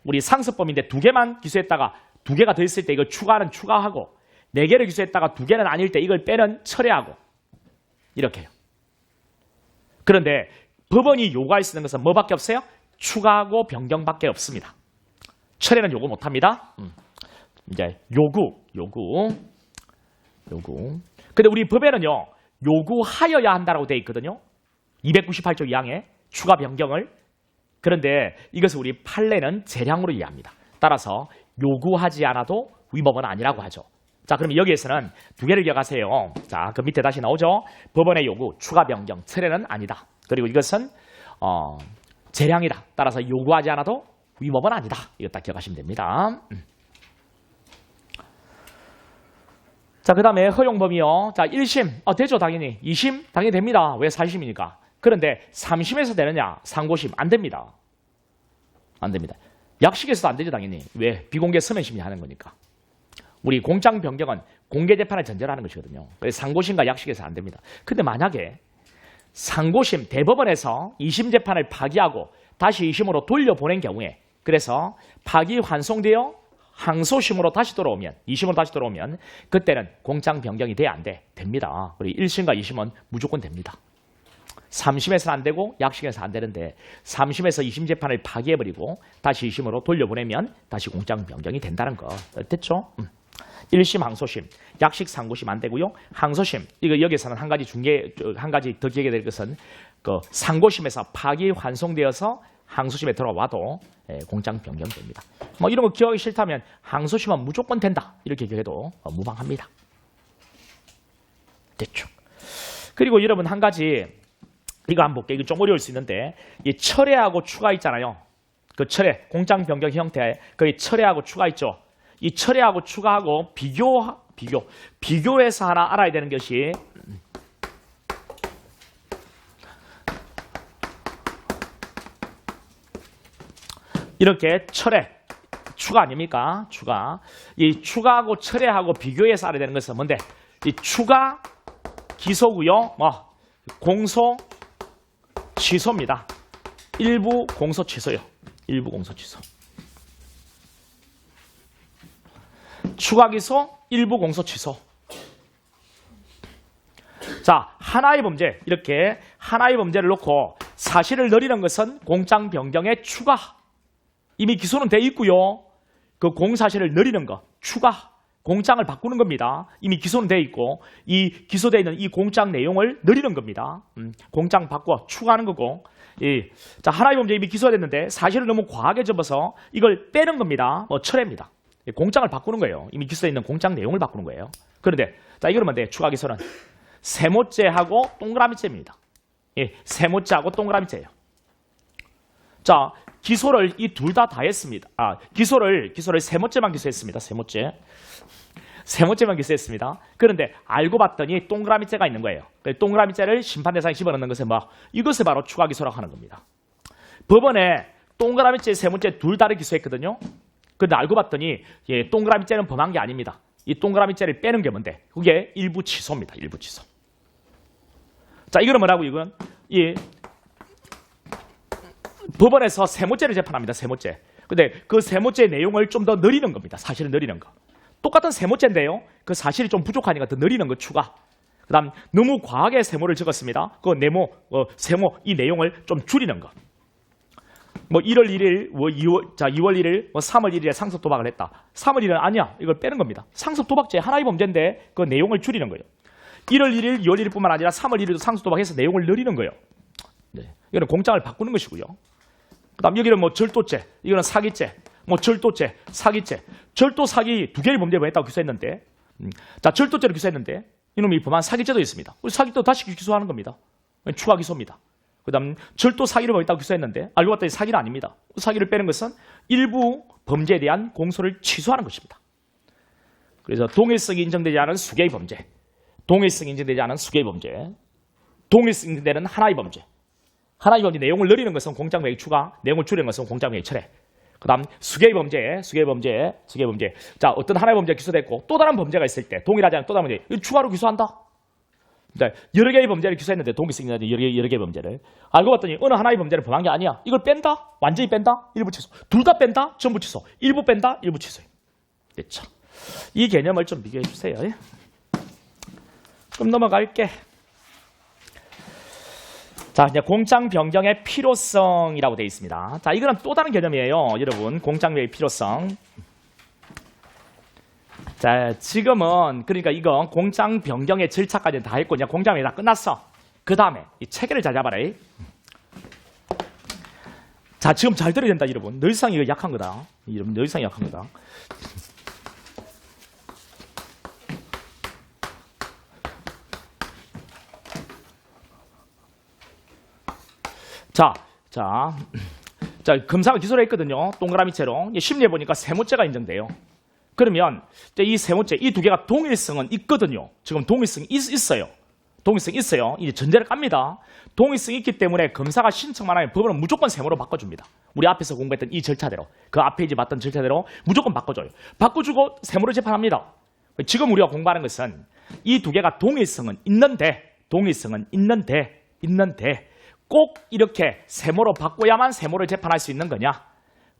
[SPEAKER 1] 우리 상습범인데 두 개만 기소했다가 두 개가 더 있을 때 이걸 추가는 추가하고 네 개를 기소했다가 두 개는 아닐 때 이걸 빼는 철회하고 이렇게요. 그런데 법원이 요구할 수 있는 것은 뭐밖에 없어요? 추가하고 변경밖에 없습니다. 철회는 요구 못합니다. 이제 요구. 근데 우리 법에는요, 요구하여야 한다고 되어 있거든요. 298조 2항에 추가 변경을. 그런데 이것을 우리 판례는 재량으로 이해합니다. 따라서 요구하지 않아도 위법은 아니라고 하죠. 자, 그럼 여기에서는 두 개를 기억하세요. 자, 그 밑에 다시 나오죠. 법원의 요구, 추가 변경, 철회는 아니다. 그리고 이것은 재량이다. 따라서 요구하지 않아도 위법은 아니다. 이거 딱 기억하시면 됩니다. 자, 그 다음에 허용 범위요. 자, 1심. 되죠, 당연히. 2심? 당연히 됩니다. 왜 4심이니까. 그런데 3심에서 되느냐? 상고심. 안 됩니다. 안 됩니다. 약식에서도 안 되죠, 당연히. 왜? 비공개 서면심이 하는 거니까. 우리 공장 변경은 공개 재판을 전제로 하는 것이거든요. 그래서 상고심과 약식에서 안 됩니다. 근데 만약에 상고심 대법원에서 2심 재판을 파기하고 다시 2심으로 돌려보낸 경우에 그래서 파기 환송되어 항소심으로 다시 돌아오면 2심으로 다시 돌아오면 그때는 공장 변경이 돼야 안 돼? 됩니다. 우리 1심과 2심은 무조건 됩니다. 3심에서는 안 되고 약식에서 안 되는데 3심에서 2심 재판을 파기해버리고 다시 2심으로 돌려보내면 다시 공장 변경이 된다는 거. 됐죠? 1심 항소심, 약식 상고심 안 되고요. 항소심, 이거 여기서는 한 가지 더 기억해야 될 것은 그 상고심에서 파기 환송되어서 항소심에 들어와도 공장 변경됩니다. 뭐 이런 거 기억하기 싫다면 항소심은 무조건 된다. 이렇게 기억해도 무방합니다. 됐죠? 그리고 여러분 한 가지 이거 한번 볼게요. 이거 좀 어려울 수 있는데 이 철회하고 추가 있잖아요. 그 철회, 공장 변경 형태에 거기 철회하고 추가 있죠. 이 철회하고 추가하고 비교해서 하나 알아야 되는 것이 이렇게 철회, 추가 아닙니까? 추가. 이 추가하고 철회하고 비교해서 알아야 되는 것은 뭔데? 이 추가 기소고요. 공소 취소입니다. 일부 공소 취소요. 일부 공소 취소. 추가 기소, 일부 공소 취소. 자, 하나의 범죄, 이렇게 하나의 범죄를 놓고 사실을 늘리는 것은 공장 변경의 추가. 이미 기소는 돼 있고요. 그 공사실을 늘리는 거, 추가, 공장을 바꾸는 겁니다. 이미 기소는 돼 있고 이 기소되어 있는 이 공장 내용을 늘리는 겁니다. 공장 바꿔 추가하는 거고. 자, 하나의 범죄 이미 기소됐는데 사실을 너무 과하게 접어서 이걸 빼는 겁니다. 철회입니다. 공장을 바꾸는 거예요. 이미 기소되어 있는 공장 내용을 바꾸는 거예요. 그런데 자, 이거는 뭔데? 추가 기소는 세모죄하고 동그라미죄입니다. 예, 세모째하고 동그라미째예요. 자, 기소를 이 둘 다 했습니다. 기소를 세모째만 기소했습니다. 세모째만 기소했습니다. 그런데 알고 봤더니 동그라미째가 있는 거예요. 동그라미째를 심판 대상에 집어넣는 것은 이것을 바로 추가 기소라고 하는 겁니다. 법원에 동그라미째, 세모째 둘 다를 기소했거든요. 그런데 알고 봤더니 동그라미째는 범한 게 아닙니다. 이 동그라미째를 빼는 게 뭔데? 그게 일부 취소입니다. 일부 취소. 자, 이거는 뭐라고 이건? 법원에서 세모째를 재판합니다. 세모째. 근데 그 세모째 내용을 좀 더 늘리는 겁니다. 사실은 늘리는 거. 똑같은 세모째인데요. 그 사실이 좀 부족하니까 더 늘리는 거 추가. 그다음 너무 과하게 세모를 적었습니다. 그 세모 이 내용을 좀 줄이는 거. 1월 1일, 2월 1일, 3월 1일에 상습 도박을 했다. 3월 1일은 아니야. 이걸 빼는 겁니다. 상습 도박죄 하나의 범죄인데 그 내용을 줄이는 거예요. 1월 1일, 2월 1일뿐만 아니라 3월 1일도 상습 도박해서 내용을 늘리는 거예요. 네. 이거는 공장을 바꾸는 것이고요. 그다음 여기는 절도죄, 이거는 사기죄, 절도죄, 사기죄, 절도 사기 두 개의 범죄를 했다고 기소했는데, 자 절도죄를 기소했는데 이놈이 범한 사기죄도 있습니다. 우리 사기도 다시 기소하는 겁니다. 추가 기소입니다. 그다음 절도 사기를 범했다고 기소했는데 알고 봤더니 사기는 아닙니다. 사기를 빼는 것은 일부 범죄에 대한 공소를 취소하는 것입니다. 그래서 동일성이 인정되지 않은 수개의 범죄, 동일성이 인정되지 않은 수개의 범죄, 동일성이 인정되는 하나의 범죄. 하나의 범죄 내용을 늘리는 것은 공장명의 추가, 내용을 줄이는 것은 공장명의 철회. 그다음 수개의 범죄. 자, 어떤 하나의 범죄가 기소됐고 또 다른 범죄가 있을 때 동일하지 않은 또 다른 범죄, 이거 추가로 기소한다. 여러 개의 범죄를 기소했는데 동일성이 여러 개의 범죄를 알고 봤더니 어느 하나의 범죄를 범한 게 아니야. 이걸 뺀다, 완전히 뺀다, 일부 취소. 둘 다 뺀다, 전부 취소. 일부 뺀다, 일부 취소. 됐죠? 이 개념을 좀 비교해 주세요. 그럼 넘어갈게. 자, 이제 공장 변경의 필요성이라고 되어 있습니다. 자, 이거는 또 다른 개념이에요, 여러분. 공장의 필요성. 자, 지금은 그러니까 이거 공장 변경의 절차까지 다 했고 이제 공장이 다 끝났어. 그 다음에 이 체계를 잘 잡아라. 자, 지금 잘 들어야 된다, 여러분. 늘상 이거 약한 거다. 여러분, 늘상 약한 거다. 자, 검사가 기소를 했거든요. 동그라미째로. 심리해 보니까 세모죄가 인정돼요. 그러면 이 세모죄, 이 두 개가 동일성은 있거든요. 지금 동일성이 있어요. 동일성이 있어요. 이제 전제를 깝니다. 동일성이 있기 때문에 검사가 신청만 하면 법원은 무조건 세모로 바꿔줍니다. 우리 앞에서 공부했던 이 절차대로, 그 앞에 이제 봤던 절차대로 무조건 바꿔줘요. 바꿔주고 세모로 재판합니다. 지금 우리가 공부하는 것은 이 두 개가 동일성은 있는데 꼭 이렇게 세모로 바꿔야만 세모를 재판할 수 있는 거냐?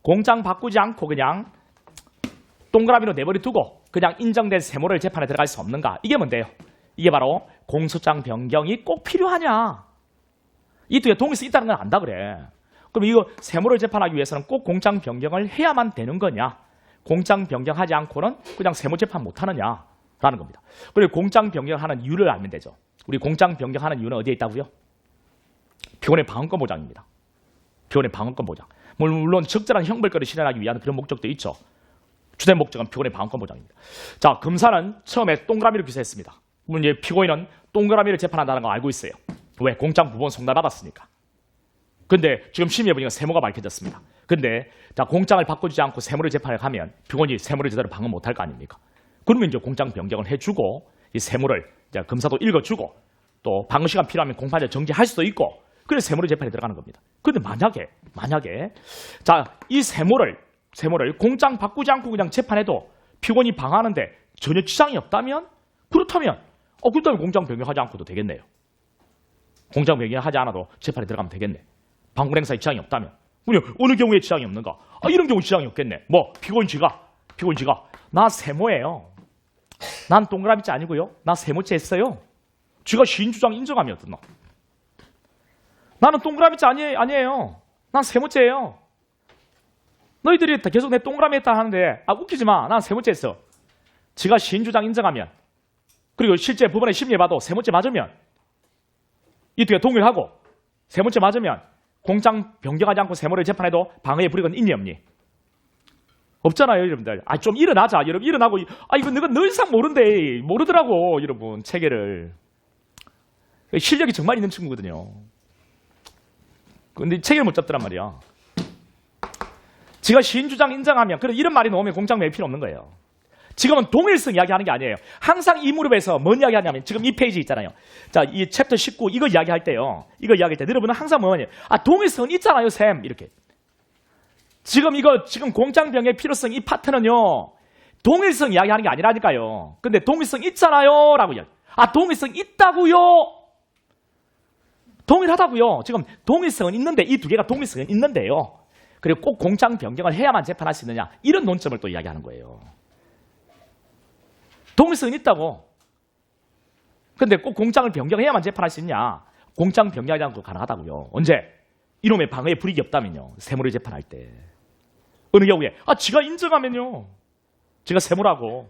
[SPEAKER 1] 공장 바꾸지 않고 그냥 동그라미로 내버려 두고 그냥 인정된 세모를 재판에 들어갈 수 없는가? 이게 뭔데요? 이게 바로 공소장 변경이 꼭 필요하냐? 이 두 개 동일성이 있다는 건 안다 그래. 그럼 이거 세모를 재판하기 위해서는 꼭 공장 변경을 해야만 되는 거냐? 공장 변경하지 않고는 그냥 세모 재판 못 하느냐? 라는 겁니다. 그리고 공장 변경하는 이유를 알면 되죠. 우리 공장 변경하는 이유는 어디에 있다고요? 피고인의 방어권 보장입니다. 피고인의 방어권 보장. 물론 적절한 형벌거를 실현하기 위한 그런 목적도 있죠. 주된 목적은 피고인의 방어권 보장입니다. 자, 검사는 처음에 동그라미를 기소했습니다. 물론 이제 피고인은 동그라미를 재판한다는 거 알고 있어요. 왜? 공장 부본 송달받았으니까. 근데 지금 심의해보니까 세모가 밝혀졌습니다. 근데 자, 공장을 바꾸지 않고 세모를 재판에 가면 피고인이 세모를 제대로 방어 못할 거 아닙니까? 그러면 이제 공장 변경을 해주고 이 세모를 이제 검사도 읽어주고 또 방어 시간 필요하면 공판을 정지할 수도 있고 그래서 세모를 재판에 들어가는 겁니다. 그런데 만약에 자, 이 세모를 공장 바꾸지 않고 그냥 재판해도 피고인이 방어하는데 전혀 지장이 없다면 그렇다면 공장 변경하지 않고도 되겠네요. 공장 변경하지 않아도 재판에 들어가면 되겠네. 방문 행사에 지장이 없다면. 어느 경우에 지장이 없는가? 이런 경우 지장이 없겠네. 피고인 지가 나 세모예요. 난 동그라미째 아니고요. 나 세모째 했어요. 쥐가 시인 주장 인정하면 어떻나? 나는 동그라미째 아니에요. 난 세모째예요. 너희들이 계속 내 동그라미 했다 하는데 웃기지 마. 난 세모째 했어. 지가 시인 주장 인정하면 그리고 실제 법원에 심리해봐도 세모째 맞으면 이 두 개 동일하고 세모째 맞으면 공장 변경하지 않고 세모를 재판해도 방어의 불이익은 있니 없니? 없잖아요, 여러분들. 좀 일어나자. 여러분 일어나고 이거 너가 늘상 모르더라고, 여러분. 체계를. 실력이 정말 있는 친구거든요. 근데 책임을 못 졌더란 말이야. 지가 시인주장 인정하면, 그래 이런 말이 나오면 공장 매일 필요 없는 거예요. 지금은 동일성 이야기하는 게 아니에요. 항상 이 무렵에서 뭔 이야기하냐면 지금 이 페이지 있잖아요. 자, 이 챕터 19 이거 이야기할 때요. 이거 이야기할 때 여러분은 항상 뭐냐? 아, 동일성은 있잖아요, 쌤. 이렇게. 지금 공장병의 필요성 이 파트는요. 동일성 이야기하는 게 아니라니까요. 근데 동일성 있잖아요, 라고 이야기. 아, 동일성 있다고요. 동일하다고요. 지금 동일성은 있는데 이 두 개가 동일성은 있는데요. 그리고 꼭 공장 변경을 해야만 재판할 수 있느냐. 이런 논점을 또 이야기하는 거예요. 동일성은 있다고. 근데 꼭 공장을 변경해야만 재판할 수 있냐. 공장 변경하지 않고 가능하다고요. 언제? 이놈의 방어에 불이익이 없다면요. 세무를 재판할 때. 어느 경우에? 아, 지가 인정하면요. 지가 세무라고.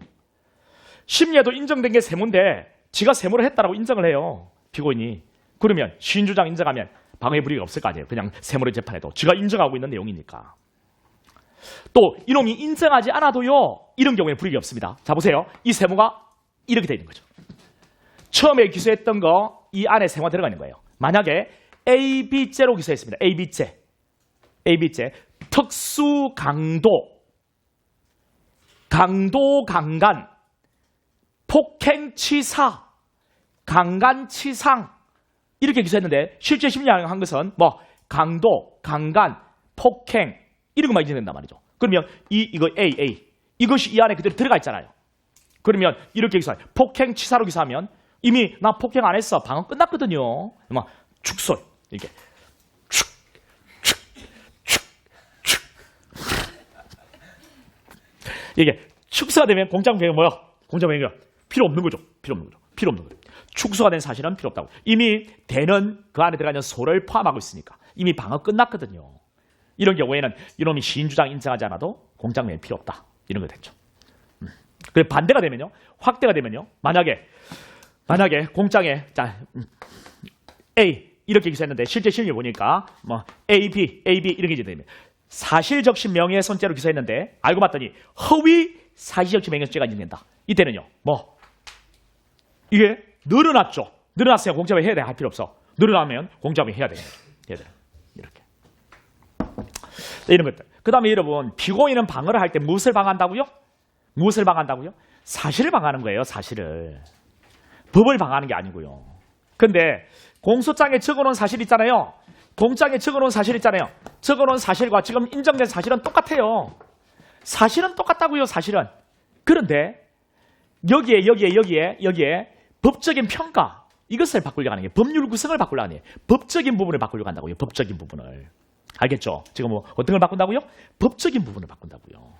[SPEAKER 1] 심리에도 인정된 게 세무인데 지가 세무를 했다라고 인정을 해요. 피고인이. 그러면 시인주장 인정하면 방어의 불이익이 없을 거 아니에요. 그냥 세무를 재판해도. 지가 인정하고 있는 내용이니까. 또 이놈이 인정하지 않아도요. 이런 경우에 불이익이 없습니다. 자, 보세요. 이 세무가 이렇게 돼 있는 거죠. 처음에 기소했던 거 이 안에 세무가 들어가 있는 거예요. 만약에 AB죄로 기소했습니다. AB죄. 특수 강도, 강간, 폭행치사, 강간치상 이렇게 기소했는데 실제 심리한 것은 뭐 강도, 강간, 폭행 이런 것만 인정된단 말이죠. 그러면 이거 A 이것이 이 안에 그대로 들어가 있잖아요. 그러면 이렇게 기소해. 폭행치사로 기소하면 이미 나 폭행 안 했어. 방어 끝났거든요. 막 축소 이렇게 축 이게 축소가 되면 공장 변경 뭐야? 공장 변경 필요 없는 거죠. 축소가 된 사실은 필요 없다고. 이미 되는 그 안에 들어가는 소를 포함하고 있으니까 이미 방어 끝났거든요. 이런 경우에는 이놈이 시인주장 인정하지 않아도 공장 변경 필요 없다. 이런 거 됐죠. 그리고 반대가 되면요. 확대가 되면요. 만약에 공장에 A 이렇게 기소했는데 실제 실리 보니까 뭐 A, B 이렇게 되면 사실적신 명예훼손죄로 기소했는데 알고 봤더니 허위 사실적신 명예훼손죄가 인정된다. 이때는요. 뭐 이게 늘어났어요. 공장에 해야 돼. 할 필요 없어. 늘어나면 공장에 해야 되는 거죠. 이렇게. 이런 것들. 그 다음에 여러분 피고인은 방어를 할 때 무엇을 방어한다고요? 사실을 방어하는 거예요. 사실을. 법을 방어하는 게 아니고요. 근데 공소장에 적어놓은 사실 있잖아요. 적어놓은 사실과 지금 인정된 사실은 똑같아요. 사실은 똑같다고요. 사실은. 그런데 여기에 법적인 평가 이것을 바꾸려고 하는 게 법률 구성을 바꾸려고 하는 게 법적인 부분을 바꾸려고 한다고요. 법적인 부분을. 알겠죠? 지금 뭐 어떤 걸 바꾼다고요? 법적인 부분을 바꾼다고요.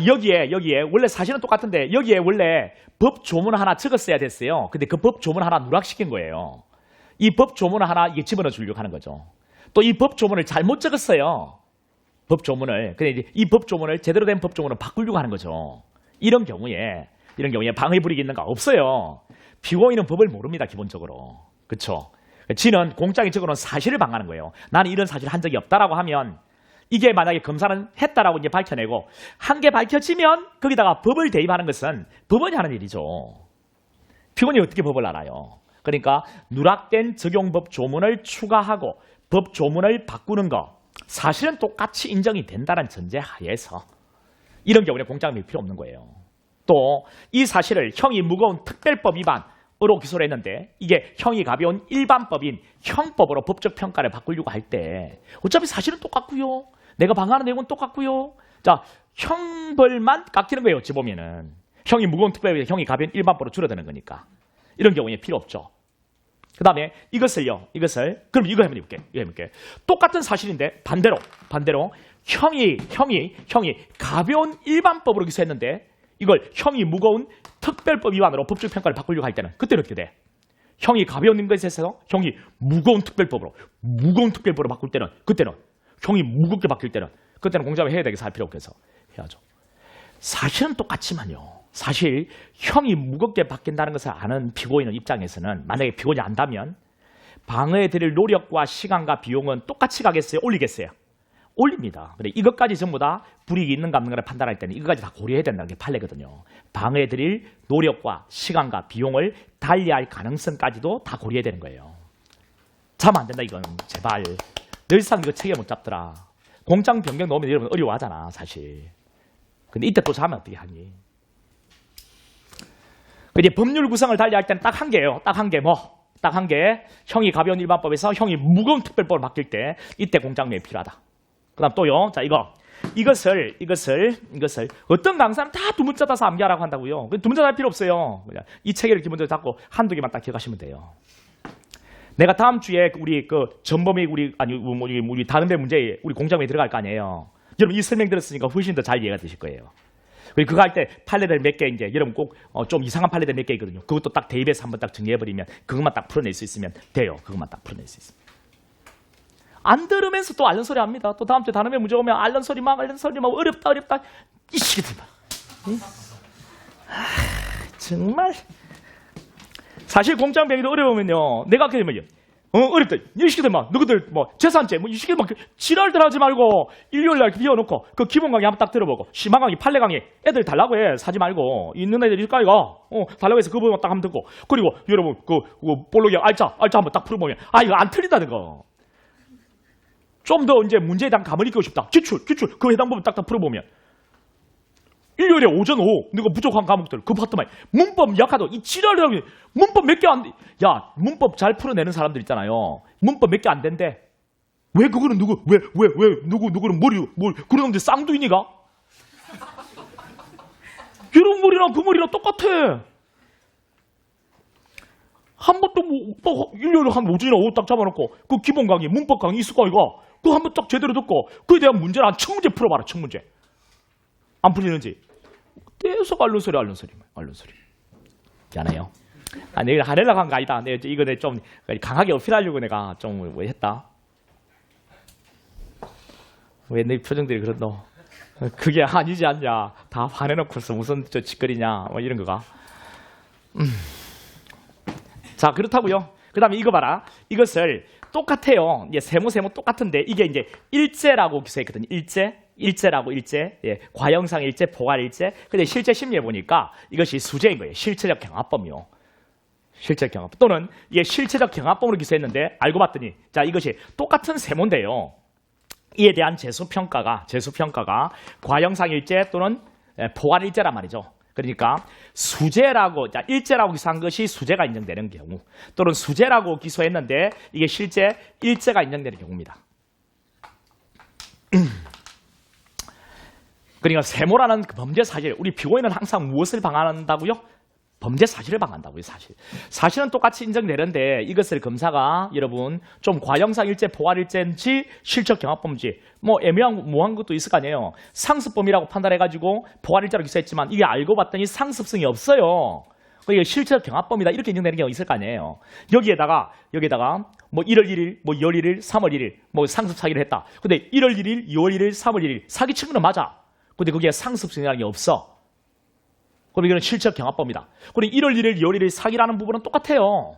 [SPEAKER 1] 여기에 원래 사실은 똑같은데 여기에 원래 법 조문 하나 적었어야 됐어요. 근데 그 법 조문 하나 누락시킨 거예요. 이 법 조문 하나 이게 집어넣어 주려고 하는 거죠. 또 이 법 조문을 잘못 적었어요. 근데 이제 이 법 조문을 제대로 된 법 조문을 바꾸려고 하는 거죠. 이런 경우에 방해 불이익이 있는가? 없어요. 피고인은 법을 모릅니다. 기본적으로. 그렇죠? 지는 공장에 적어놓은 사실을 방어하는 거예요. 나는 이런 사실을 한 적이 없다라고 하면 이게 만약에 검사는 했다라고 이제 밝혀내고 한 개 밝혀지면 거기다가 법을 대입하는 것은 법원이 하는 일이죠. 피고인이 어떻게 법을 알아요? 그러니까 누락된 적용법 조문을 추가하고 법 조문을 바꾸는 거 사실은 똑같이 인정이 된다는 전제 하에서 이런 경우에 공장이 필요 없는 거예요. 또 이 사실을 형이 무거운 특별법 위반으로 기소를 했는데 이게 형이 가벼운 일반법인 형법으로 법적 평가를 바꾸려고 할 때 어차피 사실은 똑같고요. 내가 방어하는 내용은 똑같고요. 자, 형벌만 깎이는 거예요. 어찌 보면은. 형이 무거운 특별법이 형이 가벼운 일반법으로 줄어드는 거니까. 이런 경우에 필요 없죠. 그 다음에 그럼 이거 해볼게. 똑같은 사실인데 반대로 형이 가벼운 일반법으로 기소했는데 이걸 형이 무거운 특별법 위반으로 법적 평가를 바꾸려고 할 때는 그때는 어떻게 돼? 형이 가벼운 것에서 형이 무거운 특별법으로 바꿀 때는 그때는 형이 무겁게 바뀔 때는 그때는 공장을 해야 되겠어 할 필요 없겠어 해야죠. 사실은 똑같지만요. 사실 형이 무겁게 바뀐다는 것을 아는 피고인의 입장에서는 만약에 피고인이 안다면 방어해 드릴 노력과 시간과 비용은 똑같이 가겠어요? 올리겠어요? 올립니다. 그래, 이것까지 전부 다 불이익이 있는가 없는가를 판단할 때는 이것까지 다 고려해야 된다는 게 판례거든요. 방해드릴 노력과 시간과 비용을 달리할 가능성까지도 다 고려해야 되는 거예요. 자면 안 된다 이건. 제발. 늘상 이거 책임 못 잡더라. 공장 변경 넣으면 여러분 어려워하잖아 사실. 근데 이때 또 자면 어떻게 하니? 이제 법률 구성을 달리할 때는 딱 한 개예요. 딱 한 개 뭐? 딱 한 개. 형이 가벼운 일반법에서 형이 무거운 특별법으로 바뀔 때 이때 공장명이 필요하다. 그다음 또요. 자 이것을 어떤 강사는 다 두 문자 따서 암기하라고 한다고요. 두 문자 할 필요 없어요. 그냥 이 체계를 기본적으로 잡고 한두 개만 딱 기억하시면 돼요. 내가 다음 주에 우리 그 전범위 우리 다른 데 문제에 우리 공장명이 들어갈 거 아니에요. 여러분 이 설명 들었으니까 훨씬 더 잘 이해가 되실 거예요. 그리고 그거 할 때 판례들 몇 개 이제 여러분 꼭 좀 이상한 판례들 몇 개 있거든요. 그것도 딱 대입해서 한번 딱 정리해버리면 그것만 딱 풀어낼 수 있으면 돼요. 그것만 딱 풀어낼 수 있으면. 안 들으면서 또 앓는 소리 합니다. 또 다음 주에 다른 문제 오면 앓는 소리 막 어렵다. 이 시기들 막. 정말. 사실 공장병이도 어려우면요. 내가 그렇게 되면 어렵다. 이 시기들 막 너희들 뭐 재산죄 뭐 이 시기들 막 지랄들 하지 말고 일요일날 비워놓고 그 기본 강의 한번 딱 들어보고 심화 강의 판례 강의 애들 달라고 해. 사지 말고 있는 애들 있을까 이거 달라고 해서 그 부분 딱 한번 듣고 그리고 여러분 그 볼록이 알짜 한번 딱 풀어보면 이거 안 틀리다는 거. 좀 더 이제 문제에 대한 감을 익히고 싶다. 기출 그 해당 부분 딱딱 풀어보면 일요일에 오전 오후 너가 부족한 과목들 그 봤더만 문법 약하다. 이 지랄이라고 문법 몇 개 안 돼. 야 문법 잘 풀어내는 사람들 있잖아요. 문법 몇 개 안 된대. 왜 그거는 누구는 그런 놈들 쌍둥이니가? 여러분 머리랑 그 머리랑 똑같아. 한 번도 뭐 일요일에 한 오전이나 오후 딱 잡아놓고 그 기본 강의 문법 강의 있을 거 이거 그거 한 번 딱 제대로 듣고 그에 대한 문제를 한 천 문제 풀어봐라. 천 문제 안 풀리는지 계속 앓는 소리. 미안해요. 내가 하려고 한 거 아니다. 내가 이거 좀 강하게 어필하려고 내가 좀 했다. 왜 내 표정들이 그렇노? 그게 아니지 않냐? 다 화내놓고서 무슨 저 짓거리냐? 뭐 이런 거가. 자 그렇다고요. 그 다음에 이거 봐라. 이것을 똑같아요. 이제 세모 똑같은데 이게 이제 일제라고 기소했거든요. 일제라고 예, 과형상 일제, 포괄 일제. 근데 실제 심리해 보니까 이것이 수재인 거예요. 실체적 경합범이요. 실체적 경합 또는 이게 실체적 경합범으로 기소했는데 알고 봤더니 자 이것이 똑같은 세모인데요. 이에 대한 재수평가가 과형상 일제 또는 포괄 일제란 말이죠. 그러니까 수재라고 일제라고 기소한 것이 수재가 인정되는 경우 또는 수재라고 기소했는데 이게 실제 일제가 인정되는 경우입니다. 그러니까 세모라는 그 범죄 사실 우리 피고인은 항상 무엇을 방한한다고요? 범죄 사실을 방한다고요. 사실은 똑같이 인정되는데 이것을 검사가 여러분 좀 과형상 일제 포괄 일제인지 실적 경합범인지 뭐 애매한 뭐한 것도 있을 거 아니에요. 상습범이라고 판단해가지고 포괄 일제라고 기소했지만 이게 알고 봤더니 상습성이 없어요. 이게 실적 경합범이다 이렇게 인정되는 경우가 있을 거 아니에요. 여기에다가 뭐 1월 1일, 뭐 2월 1일, 3월 1일 뭐 상습 사기를 했다. 근데 1월 1일, 2월 1일, 3월 1일 사기 친 거는 맞아. 근데 그게 상습성이라는 게 없어. 그럼 이거는 실적 경합범이다. 그리고 1월 1일, 2월 1일 사기라는 부분은 똑같아요.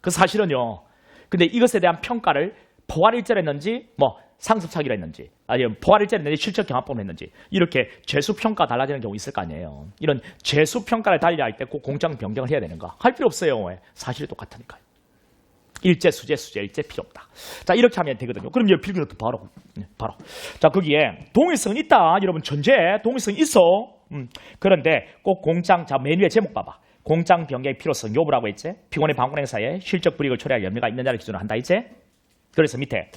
[SPEAKER 1] 그 사실은요. 근데 이것에 대한 평가를 포괄일제를 했는지 뭐 상습 사기를 했는지 아니면 포괄일제를 했는지 실적 경합범을 했는지 이렇게 죄수평가 달라지는 경우 있을 거 아니에요. 이런 죄수평가를 달리할 때 꼭 공장 변경을 해야 되는가? 할 필요 없어요. 왜? 사실이 똑같으니까요. 일제, 수재, 일제 필요 없다. 자 이렇게 하면 되거든요. 그럼 이제 필기노트 바로. 자 거기에 동일성은 있다. 여러분 전제 동일성이 있어. 그런데 꼭 공장 자 맨 위에 제목 봐봐. 공장 변경의 필요성 여부라고 했지. 피고인의 방문 행사에 실적 불이익을 초래할 염려가 있느냐를 기준으로 한다 했지. 그래서 밑에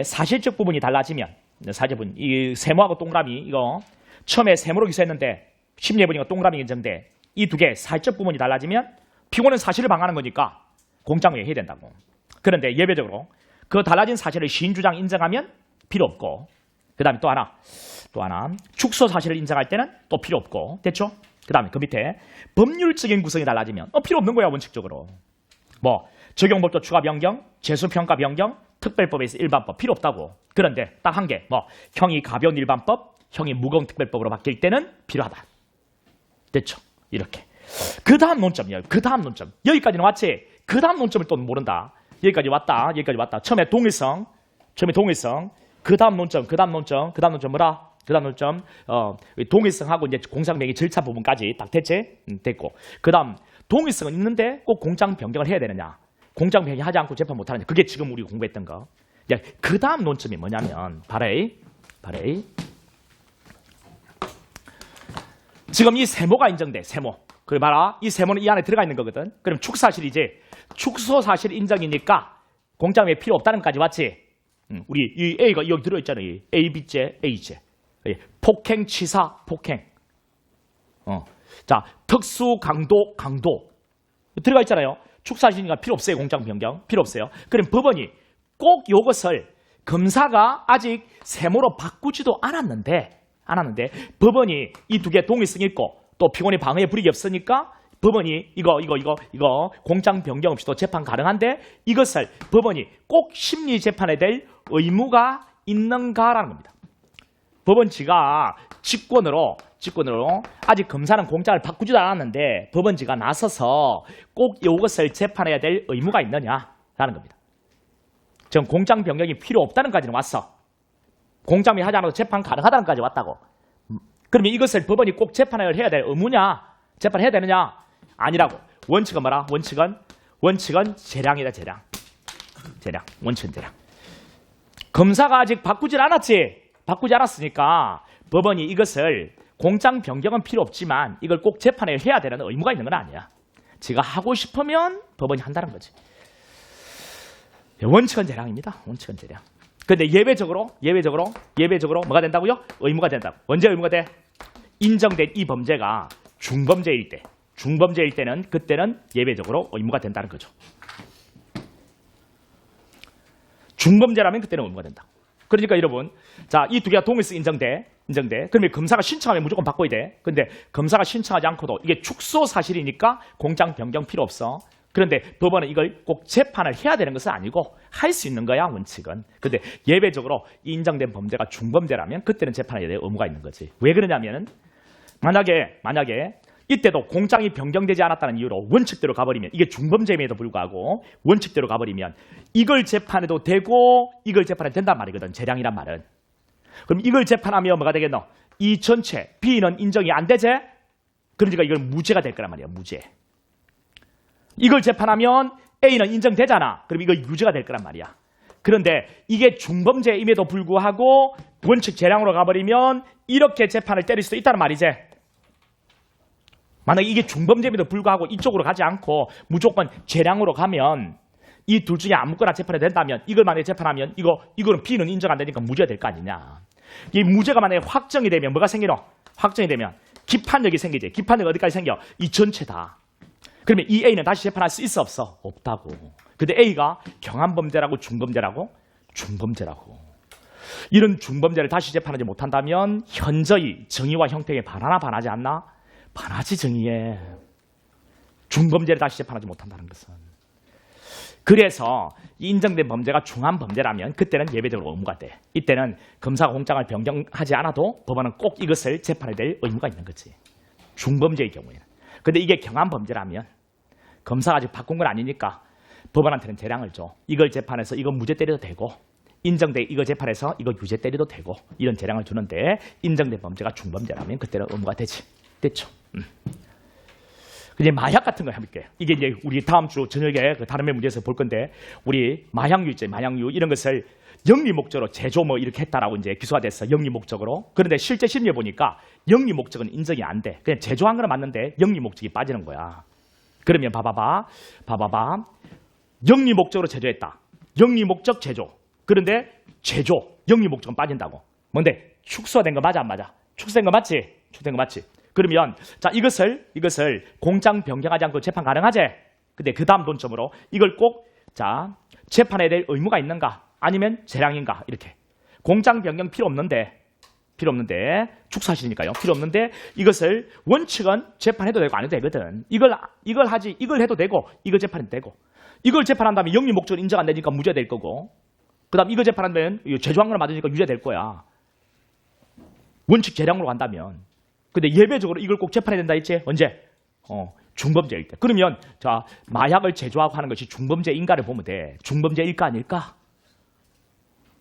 [SPEAKER 1] 사실적 부분이 달라지면 사실분 이 세모하고 동그라미 이거 처음에 세모로 기소했는데 심리해 보니까 동그라미 인정돼. 이 두 개 사실적 부분이 달라지면 피고는 사실을 방하는 거니까 공장명에 해야 된다고. 그런데 예외적으로 그 달라진 사실을 시인주장 인정하면 필요 없고 그 다음에 또 하나 축소 사실을 인정할 때는 또 필요 없고 됐죠? 그 다음에 그 밑에 법률적인 구성이 달라지면 필요 없는 거야 원칙적으로. 뭐 적용법조 추가 변경, 재수평가 변경, 특별법에서 일반법 필요 없다고. 그런데 딱 한 개 뭐 형이 가벼운 일반법, 형이 무거운 특별법으로 바뀔 때는 필요하다. 됐죠? 이렇게. 그 다음 논점이에요. 그 다음 논점. 여기까지는 왔지? 그 다음 논점을 또 모른다. 여기까지 왔다. 처음에 동일성. 그 다음 논점 뭐라? 그 다음 논점, 동일성하고 이제 공장 변경 절차 부분까지 딱 됐지? 됐고. 그 다음, 동일성은 있는데 꼭 공장 변경을 해야 되느냐? 공장 변경하지 않고 재판 못 하느냐? 그게 지금 우리 공부했던 거. 그 다음 논점이 뭐냐면, 바레이. 지금 이 세모가 인정돼, 세모. 그래 봐라. 이 세모는 이 안에 들어가 있는 거거든. 그럼 축사실이지. 축소 사실 인정이니까 공장에 필요 없다는 것까지 왔지. 우리 이 A가 여기 들어있잖아. A, B제, A제. 폭행, 치사, 폭행. 자, 특수, 강도. 들어가 있잖아요. 축사실이니까 필요 없어요. 공장 변경. 필요 없어요. 그럼 법원이 꼭 이것을 검사가 아직 세모로 바꾸지도 않았는데 법원이 이 두 개 동일성이 있고 또 피고인의 방해에 불이익이 없으니까 법원이 이거 공장 변경 없이도 재판 가능한데 이것을 법원이 꼭 심리 재판에 될 의무가 있는가라는 겁니다. 법원지가 직권으로 아직 검사는 공장을 바꾸지도 않았는데 법원지가 나서서 꼭 이것을 재판해야 될 의무가 있느냐라는 겁니다. 지금 공장 변경이 필요 없다는 까지는 왔어. 공장 변경 하지 않아도 재판 가능하다는 까지 왔다고. 그러면 이것을 법원이 꼭 재판을 해야 될 의무냐? 재판해야 되느냐? 아니라고. 원칙은 뭐라? 원칙은 재량이다, 재량. 원칙은 재량. 검사가 아직 바꾸질 않았으니까 법원이 이것을 공장 변경은 필요 없지만 이걸 꼭 재판을 해야 되는 의무가 있는 건 아니야. 지가 하고 싶으면 법원이 한다는 거지. 원칙은 재량입니다. 원칙은 재량. 근데 예외적으로 뭐가 된다고요? 의무가 된다고. 언제 의무가 돼? 인정된 이 범죄가 중범죄일 때는 그때는 예외적으로 의무가 된다는 거죠. 중범죄라면 그때는 의무가 된다. 그러니까 여러분, 자, 이 두 개가 동일성 인정돼. 그러면 검사가 신청하면 무조건 바꿔야 돼. 근데 검사가 신청하지 않고도 이게 축소 사실이니까 공장 변경 필요 없어. 그런데 법원은 이걸 꼭 재판을 해야 되는 것은 아니고 할 수 있는 거야, 원칙은. 근데 예외적으로 인정된 범죄가 중범죄라면 그때는 재판에 대해 의무가 있는 거지. 왜 그러냐면은 만약에 이때도 공장이 변경되지 않았다는 이유로 원칙대로 가버리면 이게 중범죄임에도 불구하고 원칙대로 가버리면 이걸 재판해도 되고 이걸 재판해도 된단 말이거든. 재량이란 말은. 그럼 이걸 재판하면 뭐가 되겠노? 이 전체 B는 인정이 안 되지? 그러니까 이걸 무죄가 될 거란 말이야. 무죄. 이걸 재판하면 A는 인정되잖아. 그럼 이거 유죄가 될 거란 말이야. 그런데 이게 중범죄임에도 불구하고 원칙 재량으로 가버리면 이렇게 재판을 때릴 수도 있다는 말이지. 만약에 이게 중범죄임에도 불구하고 이쪽으로 가지 않고 무조건 재량으로 가면 이 둘 중에 아무거나 재판이 된다면 이걸 만약에 재판하면 이거는 B는 인정 안 되니까 무죄가 될 거 아니냐. 이 무죄가 만약에 확정이 되면 뭐가 생기노? 확정이 되면 기판력이 생기지. 기판력 어디까지 생겨? 이 전체다. 그러면 이 A는 다시 재판할 수 있어 없어? 없다고. 근데 A가 경한범죄라고 중범죄라고? 중범죄라고. 이런 중범죄를 다시 재판하지 못한다면 현저히 정의와 형평에 반하나 반하지 않나? 반하지 정의에. 중범죄를 다시 재판하지 못한다는 것은. 그래서 인정된 범죄가 중한 범죄라면 그때는 예외적으로 의무가 돼. 이때는 검사가 공장을 변경하지 않아도 법원은 꼭 이것을 재판해야 될 의무가 있는 거지. 중범죄의 경우에는. 근데 이게 경한 범죄라면 검사가 아직 바꾼 건 아니니까 법원한테는 재량을 줘. 이걸 재판해서 이거 무죄 때려도 되고 인정돼 이거 재판해서 이거 유죄 때려도 되고 이런 재량을 주는데 인정된 범죄가 중범죄라면 그때는 의무가 되지. 됐죠? 이제 마약 같은 거 해볼게요. 이게 이제 우리 다음 주 저녁에 그 다른 문제에서 볼 건데 우리 마약류 있죠. 마약류 이런 것을 영리 목적으로 제조 뭐 이렇게 했다라고 이제 기소가 됐어. 영리 목적으로. 그런데 실제 심리해 보니까 영리 목적은 인정이 안 돼. 그냥 제조한 거는 맞는데 영리 목적이 빠지는 거야. 그러면 봐봐봐. 영리 목적으로 제조했다. 영리 목적 제조. 그런데 제조, 영리 목적은 빠진다고. 뭔데? 축소된 거 맞아 안 맞아? 축소된 거 맞지? 축소된 거 맞지? 그러면 자 이것을 공장 변경하지 않고 재판 가능하지? 근데 그 다음 논점으로 이걸 꼭 자 재판해야 될 의무가 있는가? 아니면 재량인가? 이렇게. 공장 변경 필요 없는데 축사실이니까요. 필요 없는데 이것을 원칙은 재판해도 되고 안 해도 되거든. 이걸 해도 되고 이걸 재판해도 되고 이걸 재판한다면 영리 목적은 인정 안 되니까 무죄 될 거고 그다음 이걸 재판하면 제조한 걸 맞으니까 유죄 될 거야. 원칙 재량으로 간다면. 근데 예외적으로 이걸 꼭 재판해야 된다 했지? 언제? 중범죄일 때. 그러면 자 마약을 제조하고 하는 것이 중범죄인가를 보면 돼. 중범죄일까 아닐까?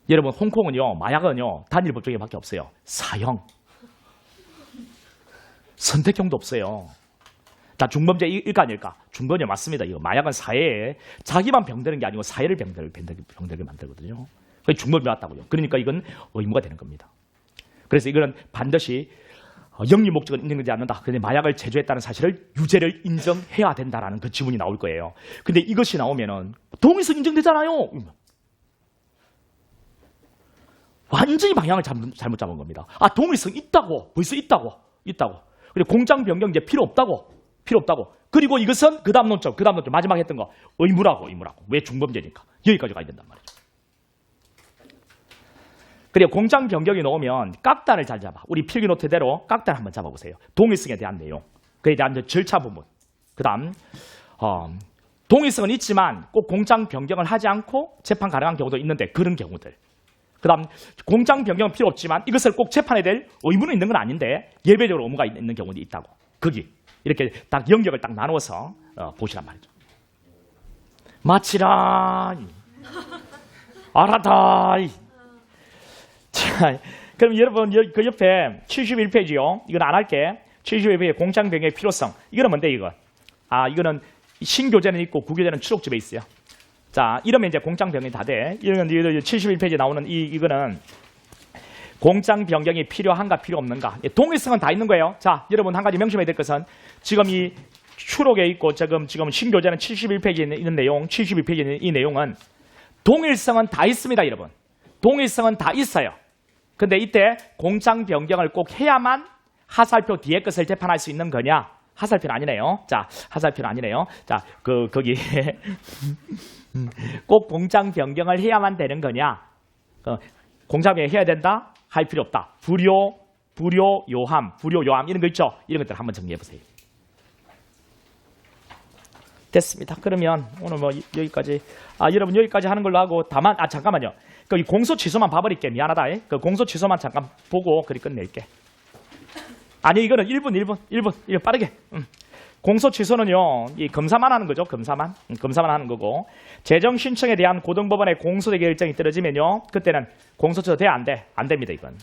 [SPEAKER 1] 여러분 홍콩은요 마약은요 단일 법정에밖에 없어요. 사형. 선택형도 없어요. 다 중범죄 일까 아닐까? 중범죄 맞습니다. 이거 마약은 사회에 자기만 병드는 게 아니고 사회를 병들게 만들거든요. 그게 중범죄 맞다고요. 그러니까 이건 의무가 되는 겁니다. 그래서 이거는 반드시 영리 목적을 인정되지 않는다. 그런데 마약을 제조했다는 사실을 유죄를 인정해야 된다라는 그 지문이 나올 거예요. 근데 이것이 나오면은 동의성 인정되잖아요. 완전히 방향을 잘못 잡은 겁니다. 아, 동의성 있다고. 벌써 있다고. 그리고 공장 변경 이제 필요 없다고. 그리고 이것은 그 다음 논점 마지막에 했던 거 의무라고. 왜 중범죄니까. 여기까지 가야 된단 말이죠. 그리고 공장 변경이 나오면 깍단을 잘 잡아. 우리 필기 노트대로 깍단 한번 잡아보세요. 동의성에 대한 내용. 그에 대한 절차 부분. 그 다음 동의성은 있지만 꼭 공장 변경을 하지 않고 재판 가능한 경우도 있는데 그런 경우들. 그 다음 공장 변경은 필요 없지만 이것을 꼭 재판에 될 의무는 있는 건 아닌데 예외적으로 의무가 있는 경우도 있다고. 거기 이렇게 딱 영역을 딱 나누어서 보시란 말이죠. 마치라 알았다. 자, 그럼 여러분 그 옆에 71페이지요. 이건 안 할게. 71페이지 공장 변경의 필요성. 이거는 뭔데 이거? 아, 이거는 신교재는 있고 구교재는 추록집에 있어요. 자, 이러면 이제 공장 변경이 다 돼. 이런 71페이지에 나오는 이거는 공장 변경이 필요한가 필요 없는가. 동일성은 다 있는 거예요. 자, 여러분 한 가지 명심해야 될 것은 지금 이 추록에 있고 지금 신교재는 71페이지에 있는 내용, 71페이지에 있는 이 내용은 동일성은 다 있습니다, 여러분. 동일성은 다 있어요. 근데 이때 공장 변경을 꼭 해야만 하살표 뒤에 것을 재판할 수 있는 거냐? 하살표는 아니네요. 자, 하살표는 아니네요. 자, 거기 꼭 공장 변경을 해야만 되는 거냐? 공장 변경 해야 된다? 할 필요 없다. 불효요함 이런 거 있죠? 이런 것들 한번 정리해 보세요. 됐습니다. 그러면 오늘 뭐 여기까지 여러분 여기까지 하는 걸로 하고 다만 잠깐만요. 그 공소 취소만 봐버릴게. 미안하다. 그 공소 취소만 잠깐 보고 그리 끝낼게. 아니 이거는 1분 빠르게. 공소 취소는요. 이 검사만 하는 거죠. 검사만 하는 거고. 재정 신청에 대한 고등법원의 공소제기 결정이 떨어지면요. 그때는 공소 취소 돼 안 돼? 안 됩니다. 이건.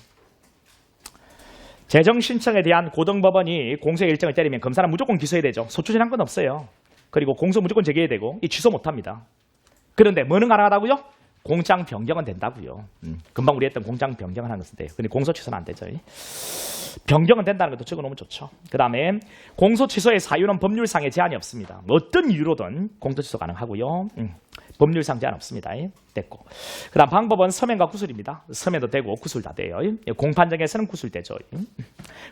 [SPEAKER 1] 재정 신청에 대한 고등법원이 공소제기 결정을 때리면 검사는 무조건 기소해야 되죠. 소추진한 건 없어요. 그리고 공소 무조건 제기해야 되고 이 취소 못합니다. 그런데 뭐는 가능하다고요? 공장 변경은 된다고요. 금방 우리 했던 공장 변경을 하는 것인데 근데 공소 취소는 안 되죠. 변경은 된다는 것도 적어놓으면 좋죠. 그 다음에 공소 취소의 사유는 법률상의 제한이 없습니다. 어떤 이유로든 공소 취소 가능하고요. 법률상 제한 없습니다. 됐고. 그 다음 방법은 서면과 구술입니다. 서면도 되고 구술 다 돼요. 공판정에서는 구술되죠.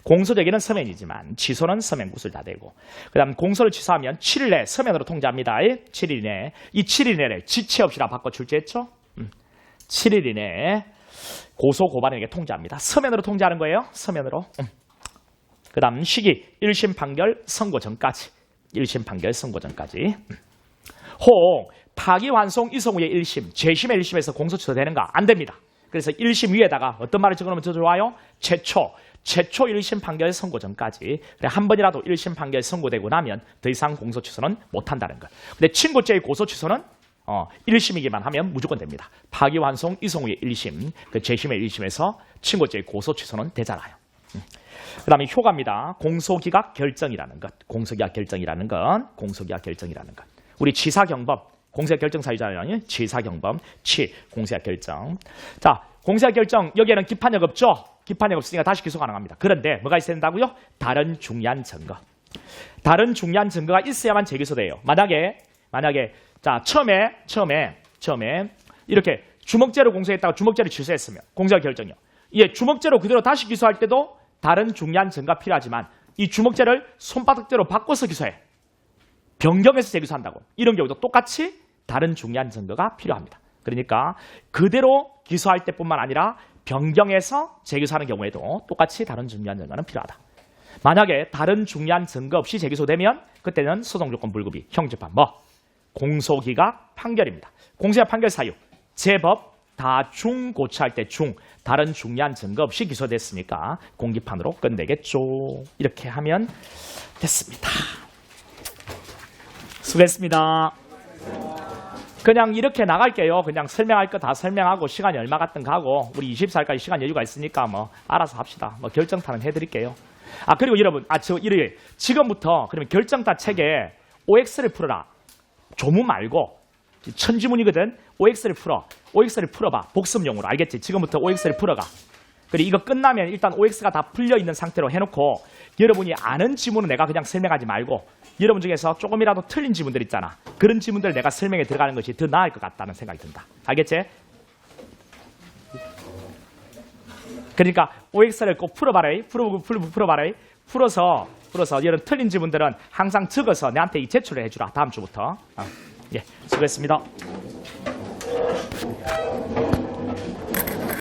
[SPEAKER 1] 공소제기는 서면이지만 취소는 서면 구술 다 되고. 그 다음 공소를 취소하면 7일 내 서면으로 통지합니다. 7일 이내. 이 7일 내를 지체 없이라 바꿔 출제했죠. 7일 이내에 고소 고발인에게 통지합니다. 서면으로 통지하는 거예요. 서면으로. 그 다음 시기 1심 판결 선고 전까지. 1심 판결 선고 전까지. 혹 파기환송 이송 후에 1심, 재심의 1심에서 공소 취소되는가? 안 됩니다. 그래서 1심 위에다가 어떤 말을 적어놓으면 더 좋아요? 최초 1심 판결 선고 전까지. 한 번이라도 1심 판결 선고되고 나면 더 이상 공소 취소는 못한다는 것. 근데 친고죄의 고소 취소는 1심이기만 하면 무조건 됩니다. 파기환송 이송 후에 1심, 그 재심의 1심에서 친고죄의 고소 취소는 되잖아요. 그 다음에 효과입니다. 공소기각 결정이라는 것. 공소기각 결정이라는 것. 우리 취사경법. 공소기각 결정 사유잖아요. 취사경법, 공소기각 결정. 자, 공소기각 결정 여기에는 기판력 없죠? 기판력 없으니까 다시 기소 가능합니다. 그런데 뭐가 있어야 된다고요? 다른 중요한 증거. 다른 중요한 증거가 있어야만 재기소돼요. 만약에 자 처음에 이렇게 주먹죄로 공소했다가 주먹죄를 취소했으면 공소기각 결정이요. 주먹죄로 그대로 다시 기소할 때도 다른 중요한 증거가 필요하지만 이 주먹죄를 손바닥죄로 바꿔서 기소해. 변경해서 재기소한다고. 이런 경우도 똑같이 다른 중요한 증거가 필요합니다. 그러니까 그대로 기소할 때뿐만 아니라 변경해서 재기소하는 경우에도 똑같이 다른 중요한 증거는 필요하다. 만약에 다른 중요한 증거 없이 재기소되면 그때는 소송조건 불구비, 형집합, 공소기각 판결입니다. 공소기각 판결 사유, 제법 다중 고치할 때 다른 중요한 증거 없이 기소됐으니까 공기판으로 끝내겠죠. 이렇게 하면 됐습니다. 수고했습니다. 그냥 이렇게 나갈게요. 그냥 설명할 거 다 설명하고 시간이 얼마 같든 가고 우리 24일까지 시간 여유가 있으니까 뭐 알아서 합시다. 뭐 결정타는 해드릴게요. 그리고 여러분 저 일요일 지금부터 그러면 결정타 책에 OX를 풀어라. 조문 말고 천지문이거든. OX를 풀어봐. 복습용으로 알겠지? 지금부터 OX를 풀어가. 그리고 이거 끝나면 일단 OX가 다 풀려 있는 상태로 해놓고 여러분이 아는 지문은 내가 그냥 설명하지 말고 여러분 중에서 조금이라도 틀린 지문들 있잖아. 그런 지문들 내가 설명에 들어가는 것이 더 나을 것 같다는 생각이 든다. 알겠지? 그러니까 OX를 꼭 풀어봐라. 풀어봐라. 풀어서 이런 틀린 지문들은 항상 적어서 내한테 제출을 해주라. 다음 주부터. 예, 수고했습니다.